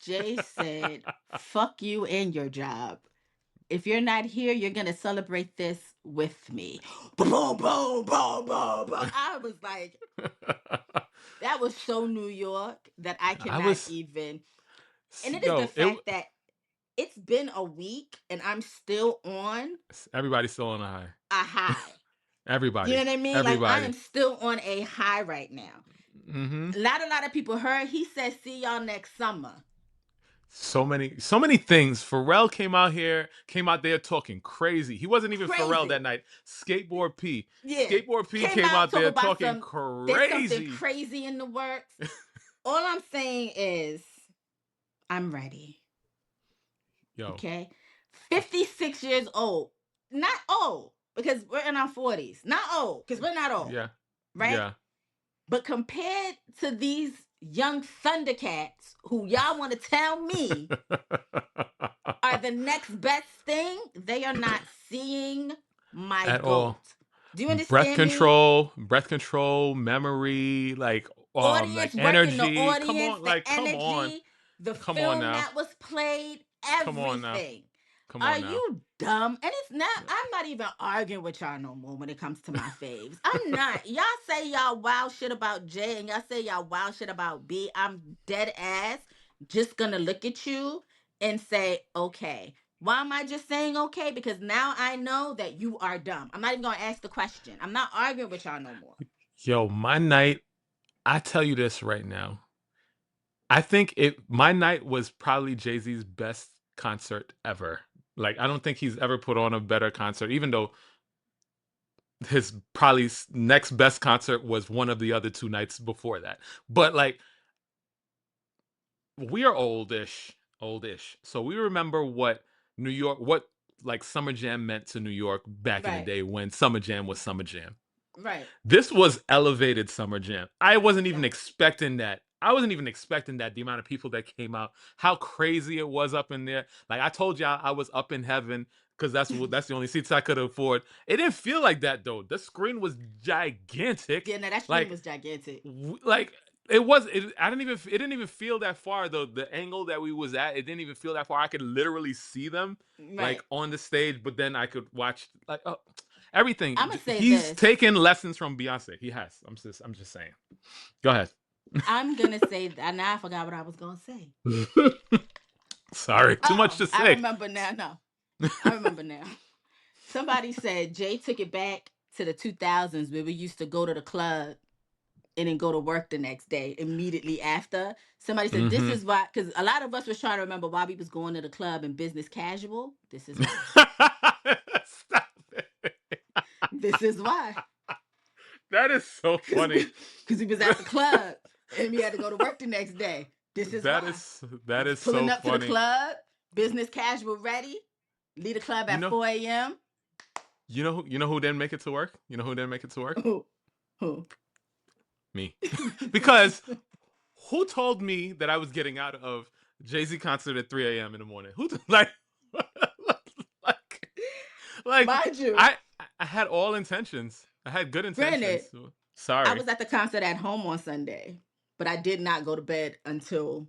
Speaker 1: Jay said, fuck you and your job. If you're not here, you're going to celebrate this with me. Boom, boom, boom, boom, boom. I was like, that was so New York that I
Speaker 2: I
Speaker 1: cannot
Speaker 2: was
Speaker 1: even. And it is the
Speaker 2: yo, it
Speaker 1: fact that it's been a week and I'm still on
Speaker 2: everybody's still on a high.
Speaker 1: a high. You know
Speaker 2: Everybody.
Speaker 1: what I mean? Like I am
Speaker 2: Everybody.
Speaker 1: still on a high right now.
Speaker 2: Mm-hmm.
Speaker 1: A lot of people heard. He said, "See y'all next summer."
Speaker 2: So many things. Pharrell came out there talking crazy. He wasn't even Pharrell that
Speaker 1: Crazy.
Speaker 2: night. Skateboard P.
Speaker 1: Yeah.
Speaker 2: Skateboard P
Speaker 1: Came
Speaker 2: came
Speaker 1: out
Speaker 2: out
Speaker 1: talking
Speaker 2: there
Speaker 1: about
Speaker 2: talking
Speaker 1: there's something
Speaker 2: crazy.
Speaker 1: crazy in the works. All I'm saying is, I'm ready.
Speaker 2: Yo.
Speaker 1: Okay. 56 years old. Not old, because we're in our 40s. Not old, because we're not old.
Speaker 2: Yeah.
Speaker 1: Right?
Speaker 2: Yeah.
Speaker 1: But compared to these young Thundercats who y'all want to tell me are the next best thing, they are not seeing my
Speaker 2: At
Speaker 1: goat.
Speaker 2: all.
Speaker 1: Do you understand me?
Speaker 2: Breath control, memory, like
Speaker 1: Audience working, the
Speaker 2: energy.
Speaker 1: audience, the
Speaker 2: Come on.
Speaker 1: energy, the
Speaker 2: Come on
Speaker 1: film
Speaker 2: now.
Speaker 1: that was played,
Speaker 2: Come on now.
Speaker 1: everything.
Speaker 2: Come
Speaker 1: Are
Speaker 2: on now.
Speaker 1: you dumb? And it's not, I'm not even arguing with y'all no more when it comes to my faves. I'm not. Y'all say y'all wild shit about J and y'all say y'all wild shit about B. I'm dead ass just gonna look at you and say, okay. Why am I just saying okay? Because now I know that you are dumb. I'm not even gonna ask the question. I'm not arguing with y'all no more.
Speaker 2: Yo, my night, I tell you this right now. I think my night was probably Jay-Z's best concert ever. Like, I don't think he's ever put on a better concert, even though his probably next best concert was one of the other two nights before that. But like, we are oldish. So we remember what New York, what like Summer Jam meant to New York back in the
Speaker 1: Right.
Speaker 2: day when Summer Jam was Summer Jam.
Speaker 1: Right.
Speaker 2: This was elevated Summer Jam. I wasn't even
Speaker 1: Yeah.
Speaker 2: expecting that. I wasn't even expecting that, the amount of people that came out, how crazy it was up in there. Like I told y'all, I was up in heaven because that's the only seats I could afford. It didn't feel like that though. The screen was gigantic.
Speaker 1: Yeah, no, that screen
Speaker 2: Like
Speaker 1: was gigantic.
Speaker 2: like it didn't even feel that far though. The angle that we was at, it didn't even feel that far. I could literally see them like
Speaker 1: Right.
Speaker 2: on the stage, but then I could watch like everything.
Speaker 1: I'm gonna say
Speaker 2: He's
Speaker 1: this.
Speaker 2: taken lessons from Beyonce. He has. I'm just saying. Go ahead.
Speaker 1: I'm gonna say that. Now I forgot what I was gonna say.
Speaker 2: Sorry, too much
Speaker 1: Oh,
Speaker 2: to
Speaker 1: I
Speaker 2: say.
Speaker 1: remember now. No, I remember now. Somebody said Jay took it back to the 2000s where we used to go to the club and then go to work the next day immediately after. Somebody said this
Speaker 2: Mm-hmm.
Speaker 1: is why, because a lot of us was trying to remember why we was going to the club and business casual. This is why.
Speaker 2: Stop it.
Speaker 1: This is why.
Speaker 2: That is so funny.
Speaker 1: Because we was at the club and we had to go to work the next day. This is
Speaker 2: That
Speaker 1: why.
Speaker 2: is
Speaker 1: We
Speaker 2: that
Speaker 1: was
Speaker 2: is
Speaker 1: pulling
Speaker 2: so
Speaker 1: up to the
Speaker 2: funny.
Speaker 1: club, business casual ready, leave the club
Speaker 2: You
Speaker 1: at
Speaker 2: know,
Speaker 1: 4 a.m.
Speaker 2: you know who didn't make it to work? You know who didn't make it to work?
Speaker 1: Who? Who?
Speaker 2: Me. Because who told me that I was getting out of Jay-Z concert at 3 a.m. in the morning? Like like like
Speaker 1: Mind you,
Speaker 2: I I had all intentions. I had good
Speaker 1: granted,
Speaker 2: intentions.
Speaker 1: I
Speaker 2: Sorry.
Speaker 1: was at the concert at home on Sunday, but I did not go to bed until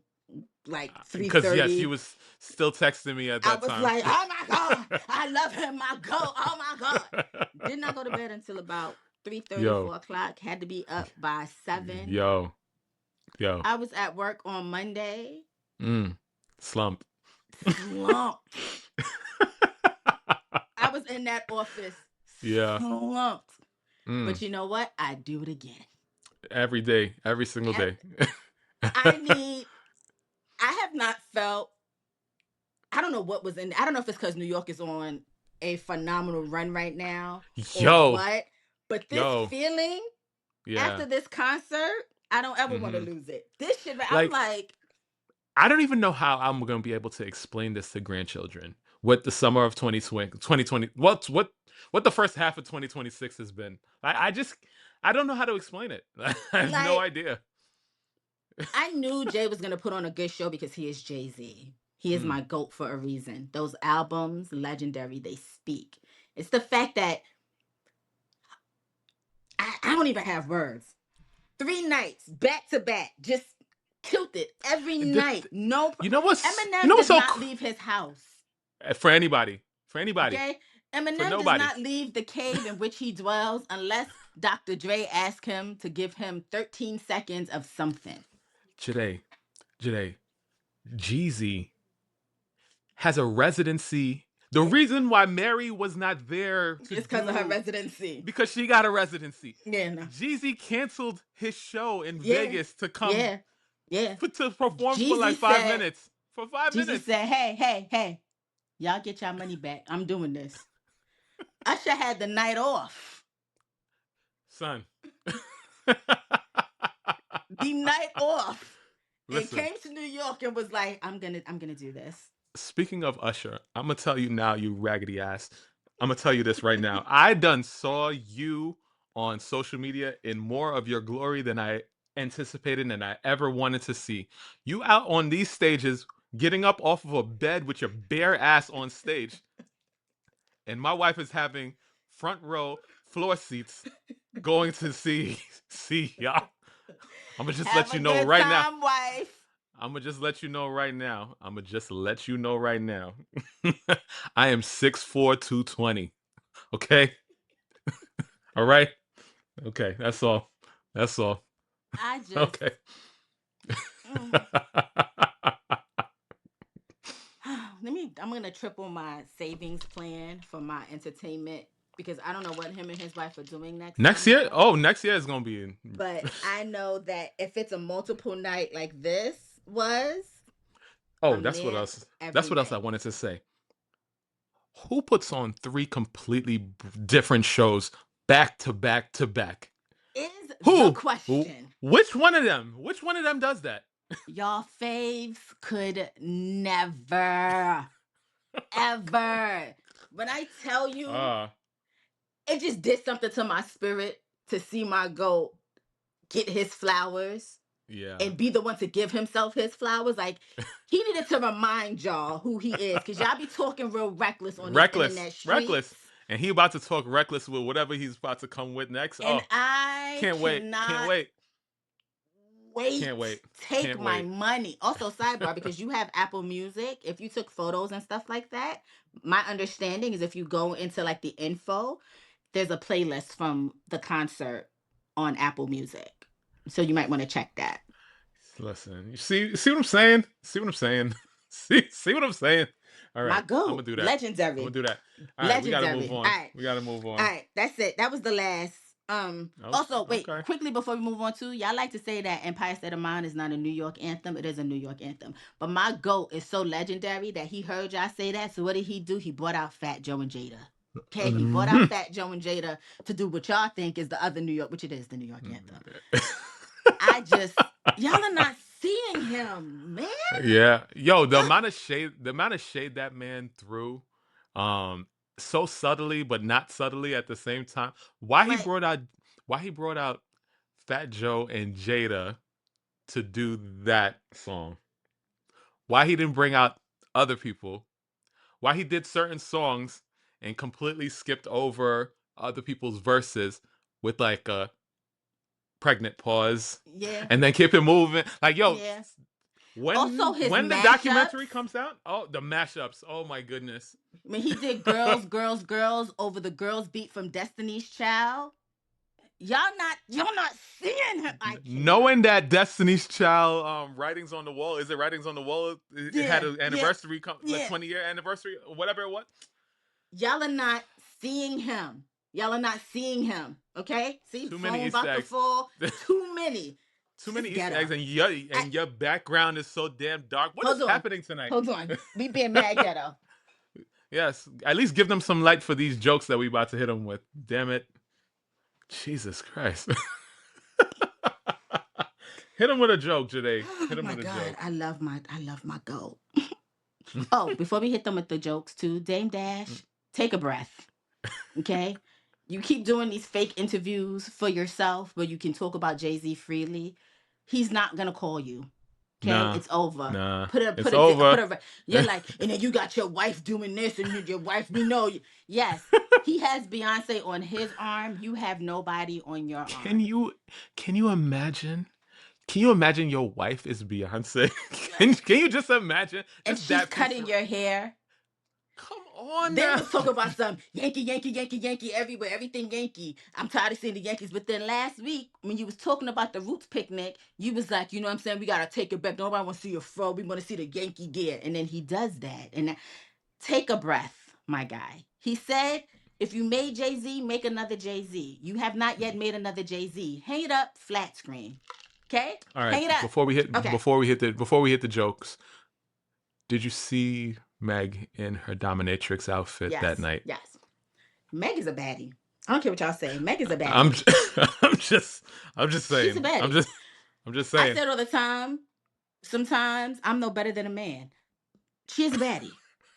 Speaker 1: like
Speaker 2: Because yes, you
Speaker 1: 3:30.
Speaker 2: was still texting me at
Speaker 1: I
Speaker 2: that
Speaker 1: was
Speaker 2: time.
Speaker 1: like, oh my God, I love him, my goat. Oh my God. Did not go to bed until about 3:30,
Speaker 2: Yo,
Speaker 1: 4 o'clock. Had to be up by 7.
Speaker 2: yo, yo.
Speaker 1: I was at work on Monday,
Speaker 2: Mm. Slump.
Speaker 1: slumped. I was in that office,
Speaker 2: Yeah.
Speaker 1: slumped.
Speaker 2: Mm.
Speaker 1: But you know what? I do it again.
Speaker 2: Every day, every single
Speaker 1: And
Speaker 2: day.
Speaker 1: I need, I have not felt, I don't know what was in, I don't know if it's because New York is on a phenomenal run right now or
Speaker 2: Yo,
Speaker 1: what, but this
Speaker 2: yo.
Speaker 1: feeling
Speaker 2: Yeah.
Speaker 1: after this concert, I don't ever want to
Speaker 2: Hmm.
Speaker 1: lose it. This shit, I'm
Speaker 2: Like,
Speaker 1: like,
Speaker 2: I don't even know how I'm going to be able to explain this to grandchildren. What the summer of 2020, what the first half of 2026 has been. I don't know how to explain it. I have no
Speaker 1: like,
Speaker 2: idea.
Speaker 1: I knew Jay was gonna put on a good show because he is Jay-Z. He is
Speaker 2: Mm.
Speaker 1: my GOAT for a reason. Those albums, legendary, they speak. It's the fact that I don't even have words. 3 nights back to back, just killed it every
Speaker 2: The-
Speaker 1: night. No,
Speaker 2: you know what's you
Speaker 1: Eminem
Speaker 2: know what's
Speaker 1: does
Speaker 2: so
Speaker 1: not leave his house.
Speaker 2: for anybody, for anybody,
Speaker 1: Okay,
Speaker 2: for
Speaker 1: Eminem does
Speaker 2: nobody.
Speaker 1: not leave the cave in which he dwells unless Dr. Dre asks him to give him 13 seconds of something.
Speaker 2: Today, today, Jeezy has a residency. The
Speaker 1: Yeah,
Speaker 2: reason why Mary was not there to
Speaker 1: it's because of her
Speaker 2: do
Speaker 1: residency.
Speaker 2: because she got a residency.
Speaker 1: Yeah, no.
Speaker 2: Jeezy canceled his show in
Speaker 1: Yeah,
Speaker 2: Vegas to come
Speaker 1: yeah, yeah.
Speaker 2: to perform for
Speaker 1: Jeezy
Speaker 2: like five
Speaker 1: said,
Speaker 2: minutes. for 5 minutes.
Speaker 1: Jesus said, hey, y'all get your money back. I'm doing this. Usher had the night off.
Speaker 2: Son.
Speaker 1: The night off. And
Speaker 2: Listen,
Speaker 1: came to New York and was like, I'm gonna do this.
Speaker 2: speaking of Usher, I'm gonna tell you now, you raggedy ass. I'm gonna tell you this right now. I done saw you on social media in more of your glory than I anticipated and I ever wanted to see. You out on these stages, getting up off of a bed with your bare ass on stage, and my wife is having front row floor seats going to see y'all. I'm gonna just
Speaker 1: Have
Speaker 2: let
Speaker 1: a
Speaker 2: you know
Speaker 1: good
Speaker 2: right now.
Speaker 1: time, wife.
Speaker 2: I'm gonna just let you know right now. I'm gonna just let you know right now. I am 6'4", 220. Okay. All right. Okay. That's all. That's all.
Speaker 1: I just
Speaker 2: Okay.
Speaker 1: mm. I'm gonna triple my savings plan for my entertainment because I don't know what him and his wife are doing next
Speaker 2: Next year?
Speaker 1: summer.
Speaker 2: Oh, next year is gonna be.
Speaker 1: But I know that if it's a multiple night like this was,
Speaker 2: Oh,
Speaker 1: I'm
Speaker 2: that's what
Speaker 1: there
Speaker 2: else. That's
Speaker 1: every
Speaker 2: what else I
Speaker 1: night.
Speaker 2: wanted to say. Who puts on 3 completely different shows back to back to back?
Speaker 1: Is the
Speaker 2: Who?
Speaker 1: question.
Speaker 2: Which one of them? Which one of them does that?
Speaker 1: Y'all faves could never, ever. When I tell you,
Speaker 2: Uh,
Speaker 1: it just did something to my spirit to see my goat get his flowers
Speaker 2: yeah.
Speaker 1: and be the one to give himself his flowers. Like, he needed to remind y'all who he is because y'all be talking real reckless on these
Speaker 2: Reckless,
Speaker 1: internet streets.
Speaker 2: reckless, and he about to talk reckless with whatever he's about to come with next.
Speaker 1: And
Speaker 2: Oh,
Speaker 1: I
Speaker 2: can't wait, can't
Speaker 1: cannot
Speaker 2: wait,
Speaker 1: wait.
Speaker 2: can't wait,
Speaker 1: Take
Speaker 2: can't
Speaker 1: my
Speaker 2: wait.
Speaker 1: money. Also, sidebar, because you have Apple Music, if you took photos and stuff like that, my understanding is if you go into like the info, there's a playlist from the concert on Apple Music. So you might want to check that.
Speaker 2: Listen, you see what I'm saying? See what I'm saying? See what I'm saying? All
Speaker 1: My
Speaker 2: right, I'm gonna
Speaker 1: goat,
Speaker 2: do that. I'm gonna
Speaker 1: legendary.
Speaker 2: do that. All right, we gotta move
Speaker 1: Legendary. All
Speaker 2: on.
Speaker 1: right.
Speaker 2: We gotta move
Speaker 1: All
Speaker 2: on.
Speaker 1: right. That's it. That was the last.
Speaker 2: Oh,
Speaker 1: Also, wait,
Speaker 2: okay.
Speaker 1: quickly before we move on to, y'all like to say that Empire State of Mind is not a New York anthem. It is a New York anthem. But my goat is so legendary that he heard y'all say that. So what did he do? He brought out Fat Joe and Jada. Okay, he brought out
Speaker 2: Mhm.
Speaker 1: Fat Joe and Jada to do what y'all think is the other New York, which it is the New York anthem. I just y'all are not seeing him, man.
Speaker 2: Yeah, yo, the amount of shade that man threw, um, so subtly but not subtly at the same time. Why he
Speaker 1: Like,
Speaker 2: brought out, why he brought out Fat Joe and Jada to do that song? Why he didn't bring out other people? Why he did certain songs and completely skipped over other people's verses with like a pregnant pause,
Speaker 1: yeah,
Speaker 2: and then keep it moving? Like, yo,
Speaker 1: yeah. Also, his
Speaker 2: when the
Speaker 1: mashups.
Speaker 2: documentary comes out, oh, the mashups, oh my goodness.
Speaker 1: I mean, he did girls, girls, girls over the girls beat from Destiny's Child. Y'all not seeing him. I cannot.
Speaker 2: Knowing that Destiny's Child writings on the wall, is it writings on the wall? It had
Speaker 1: Yeah,
Speaker 2: an
Speaker 1: yeah,
Speaker 2: anniversary, like
Speaker 1: yeah.
Speaker 2: 20-year anniversary, or whatever it was.
Speaker 1: Y'all are not seeing him. Y'all are not seeing him. Okay? See,
Speaker 2: Too many
Speaker 1: phone
Speaker 2: Easter
Speaker 1: about to
Speaker 2: eggs.
Speaker 1: fall. Too many.
Speaker 2: Too
Speaker 1: It's
Speaker 2: many Easter eggs,
Speaker 1: ghetto.
Speaker 2: and your
Speaker 1: I,
Speaker 2: background is so damn dark. What is
Speaker 1: hold on.
Speaker 2: happening tonight?
Speaker 1: Hold on. We being mad ghetto.
Speaker 2: Yes, at least give them some light for these jokes that we about to hit them with. Damn it, Jesus Christ! Hit them with a joke, today.
Speaker 1: Oh
Speaker 2: Hit them
Speaker 1: my
Speaker 2: with a
Speaker 1: God.
Speaker 2: joke.
Speaker 1: I love my goat. Oh, before we hit them with the jokes too, Dame Dash, take a breath. Okay? You keep doing these fake interviews for yourself where you can talk about Jay-Z freely. He's not gonna call you. Okay?
Speaker 2: Nah,
Speaker 1: It's over.
Speaker 2: nah,
Speaker 1: Put a
Speaker 2: it's
Speaker 1: put a put
Speaker 2: over.
Speaker 1: a you're like, and then you got your wife doing this, and your wife, we know yes. He has Beyonce on his arm. You have nobody on your
Speaker 2: Can
Speaker 1: arm.
Speaker 2: you can you imagine? Can you imagine your wife is Beyonce? Can you just imagine
Speaker 1: And
Speaker 2: just
Speaker 1: she's
Speaker 2: that piece
Speaker 1: cutting
Speaker 2: of?
Speaker 1: your hair.
Speaker 2: Come on
Speaker 1: They
Speaker 2: now.
Speaker 1: was talking about some Yankee, Yankee, Yankee, Yankee everywhere, everything Yankee. I'm tired of seeing the Yankees. But then last week, when you was talking about the Roots picnic, you was like, you know what I'm saying? We gotta take it back. Nobody want to see your fro. We want to see the Yankee gear. And then he does that. And take a breath, my guy. He said, if you made Jay-Z, make another Jay-Z. You have not yet made another Jay-Z. Hang it up, flat screen. Okay?
Speaker 2: All right,
Speaker 1: Hang it up.
Speaker 2: before we hit
Speaker 1: Okay.
Speaker 2: before we hit the jokes, Did you see Meg in her dominatrix outfit that
Speaker 1: Yes,
Speaker 2: night?
Speaker 1: yes. Meg is a baddie. I don't care what y'all say. Meg is a
Speaker 2: I'm
Speaker 1: baddie.
Speaker 2: j- I'm just I'm just
Speaker 1: She's a
Speaker 2: saying.
Speaker 1: baddie.
Speaker 2: I'm just
Speaker 1: I
Speaker 2: saying.
Speaker 1: said all the time, sometimes I'm no better than a man. She is a baddie.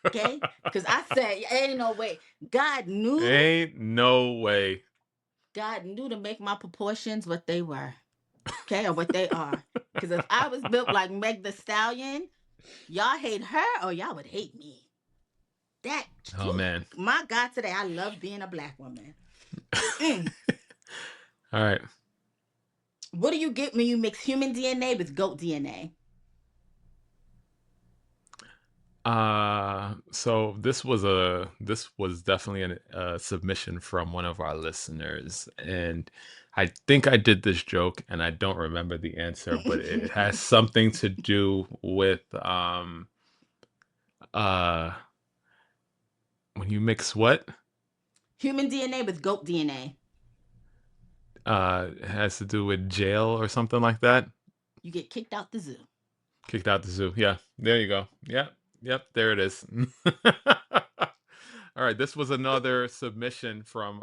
Speaker 1: Okay? Because I said, ain't no way. God knew,
Speaker 2: Ain't no way.
Speaker 1: God knew to make my proportions what they were. Okay? Or what they are. Because if I was built like Meg the Stallion, y'all hate her or y'all would hate me. That,
Speaker 2: Oh
Speaker 1: whew,
Speaker 2: man.
Speaker 1: my God, today I love being a black woman. Mm.
Speaker 2: All right.
Speaker 1: What do you get when you mix human DNA with goat DNA?
Speaker 2: So this was definitely a submission from one of our listeners, and I think I did this joke, and I don't remember the answer, but it has something to do with uh when you mix what?
Speaker 1: Human DNA with goat DNA.
Speaker 2: It has to do with jail or something like that.
Speaker 1: You get kicked out the zoo.
Speaker 2: Kicked out the zoo. Yeah, there you go. Yep, yep, there it is. All right, this was submission from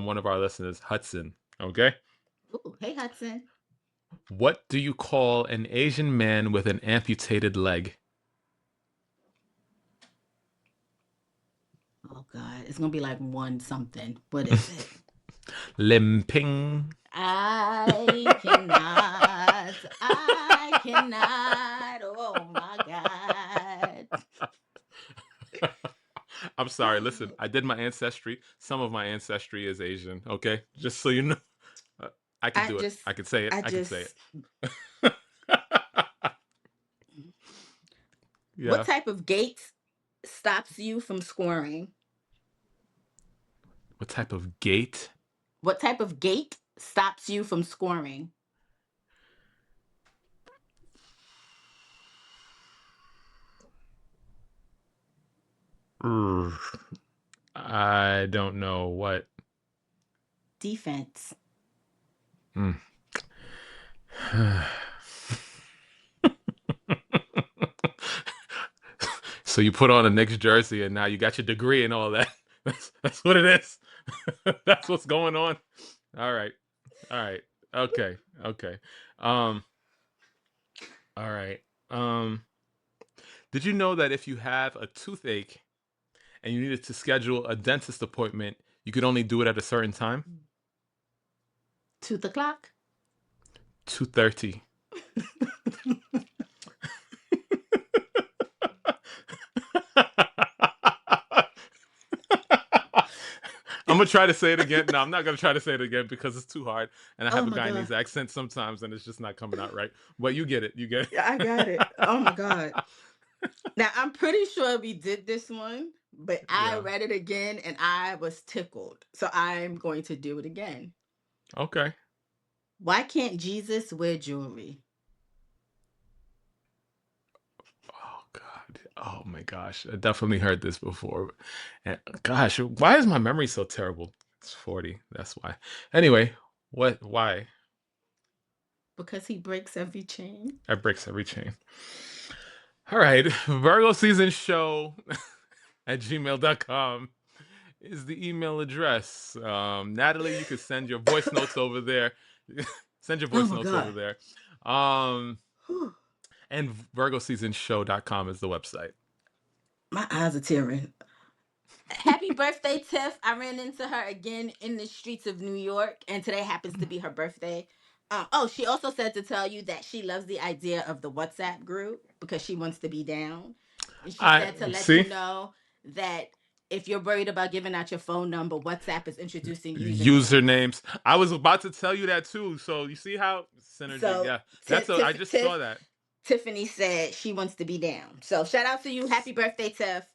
Speaker 2: one of our listeners, Hudson. Okay.
Speaker 1: Ooh, hey Hudson.
Speaker 2: What do you call an Asian man with an amputated leg?
Speaker 1: Oh God, it's gonna be like one something. What is it?
Speaker 2: Limping.
Speaker 1: I cannot. I cannot. Oh my God.
Speaker 2: I'm sorry. Listen, I did my ancestry. Some of my ancestry is Asian. Okay, just so you know, Uh, I could
Speaker 1: I
Speaker 2: do it.
Speaker 1: just,
Speaker 2: I could say it.
Speaker 1: I
Speaker 2: I could say
Speaker 1: just.
Speaker 2: it.
Speaker 1: What
Speaker 2: Yeah.
Speaker 1: type of gate stops you from scoring?
Speaker 2: What type of gate?
Speaker 1: What type of gate stops you from scoring?
Speaker 2: Ugh. I don't know what.
Speaker 1: Defense.
Speaker 2: Mm. So you put on a Knicks jersey and now you got your degree and all that. That's what it is. That's what's going on. All right. All right. Okay. Okay. Um all right. Um did you know that if you have a toothache and you needed to schedule a dentist appointment, you could only do it at a certain time?
Speaker 1: To the clock.
Speaker 2: 2:30. I'm gonna try to say it again. No, I'm not gonna try to say it again because it's too hard, and I
Speaker 1: Oh
Speaker 2: have a
Speaker 1: my God.
Speaker 2: Guyanese accent sometimes, and it's just not coming out right. But you get it. You get
Speaker 1: Yeah, I got it. Oh my God. Now I'm pretty sure we did this one, but I
Speaker 2: Yeah.
Speaker 1: read it again and I was tickled. So I'm going to do it again.
Speaker 2: Okay.
Speaker 1: Why can't Jesus wear jewelry?
Speaker 2: Oh God. Oh my gosh. I definitely heard this before. And gosh, why is my memory so terrible? It's 40. That's why. Anyway, what? Why?
Speaker 1: Because he breaks every chain.
Speaker 2: That breaks every chain. All right. Virgo season show at gmail.com is the email address. Natalie, you could send your voice notes over there. Send your
Speaker 1: Oh
Speaker 2: voice
Speaker 1: my
Speaker 2: notes over
Speaker 1: God.
Speaker 2: there.
Speaker 1: Whew.
Speaker 2: And virgoseasonshow.com is the website.
Speaker 1: My eyes are tearing. Happy birthday, Tiff. I ran into her again in the streets of New York, and today happens to be her birthday. Oh, she also said to tell you that she loves the idea of the WhatsApp group because she wants to be down. And she
Speaker 2: I
Speaker 1: said to let you
Speaker 2: see
Speaker 1: know that if you're worried about giving out your phone number, WhatsApp is introducing usernames.
Speaker 2: usernames. I was about to tell you that too. So you see how synergy.
Speaker 1: So
Speaker 2: Yeah. I just saw that.
Speaker 1: Tiffany said she wants to be down. So shout out to you. Happy birthday, Tiff.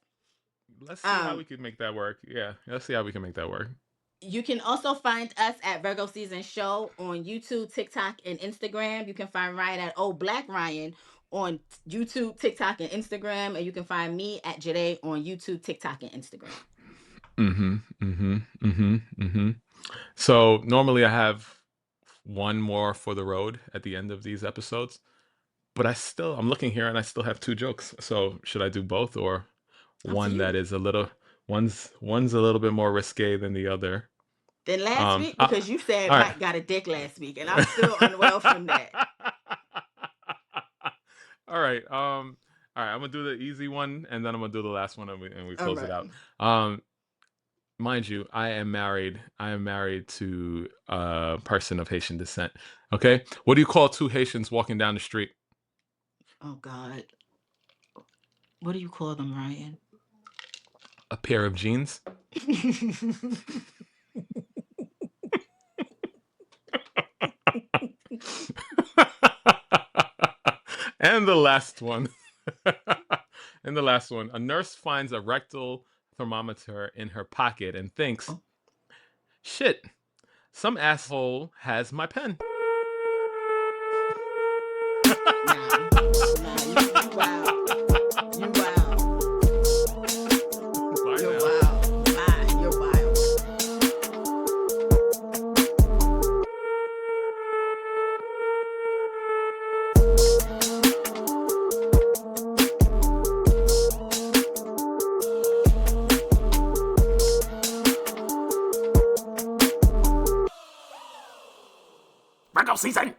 Speaker 2: Let's see how
Speaker 1: Um,
Speaker 2: we can make that work. Yeah. Let's see how we can make that work.
Speaker 1: You can also find us at Virgo Season Show on YouTube, TikTok, and Instagram. You can find Ryan at Old Black Ryan on YouTube, TikTok, and Instagram. And you can find me at JAΙ-Z on YouTube, TikTok, and Instagram.
Speaker 2: Mm-hmm. Mm-hmm. Mm-hmm. Mm-hmm. So normally I have one more for the road at the end of these episodes. but I'm looking here and I still have 2 jokes. So should I do both or
Speaker 1: Up to
Speaker 2: one
Speaker 1: you.
Speaker 2: that is one's a little bit more risque than the other?
Speaker 1: Than last week,
Speaker 2: All
Speaker 1: because you said
Speaker 2: right.
Speaker 1: Mike got a dick last week, and I'm still unwell from that.
Speaker 2: All right. All right. I'm gonna do the easy one, and then I'm gonna do the last one, and we
Speaker 1: All
Speaker 2: close it
Speaker 1: right.
Speaker 2: out. Mind you, I am married. I am married to a person of Haitian descent. Okay. What do you call 2 Haitians walking down the street?
Speaker 1: Oh God. What do you call them, Ryan?
Speaker 2: A pair of jeans. And the last one. And the last one. A nurse finds a rectal thermometer in her pocket and thinks,
Speaker 1: Oh,
Speaker 2: shit, some asshole has my pen.
Speaker 1: nah, you wow. You wow.
Speaker 2: Bye
Speaker 1: You're
Speaker 2: now.
Speaker 1: wild. Bye. You're wild.
Speaker 2: Virgo season.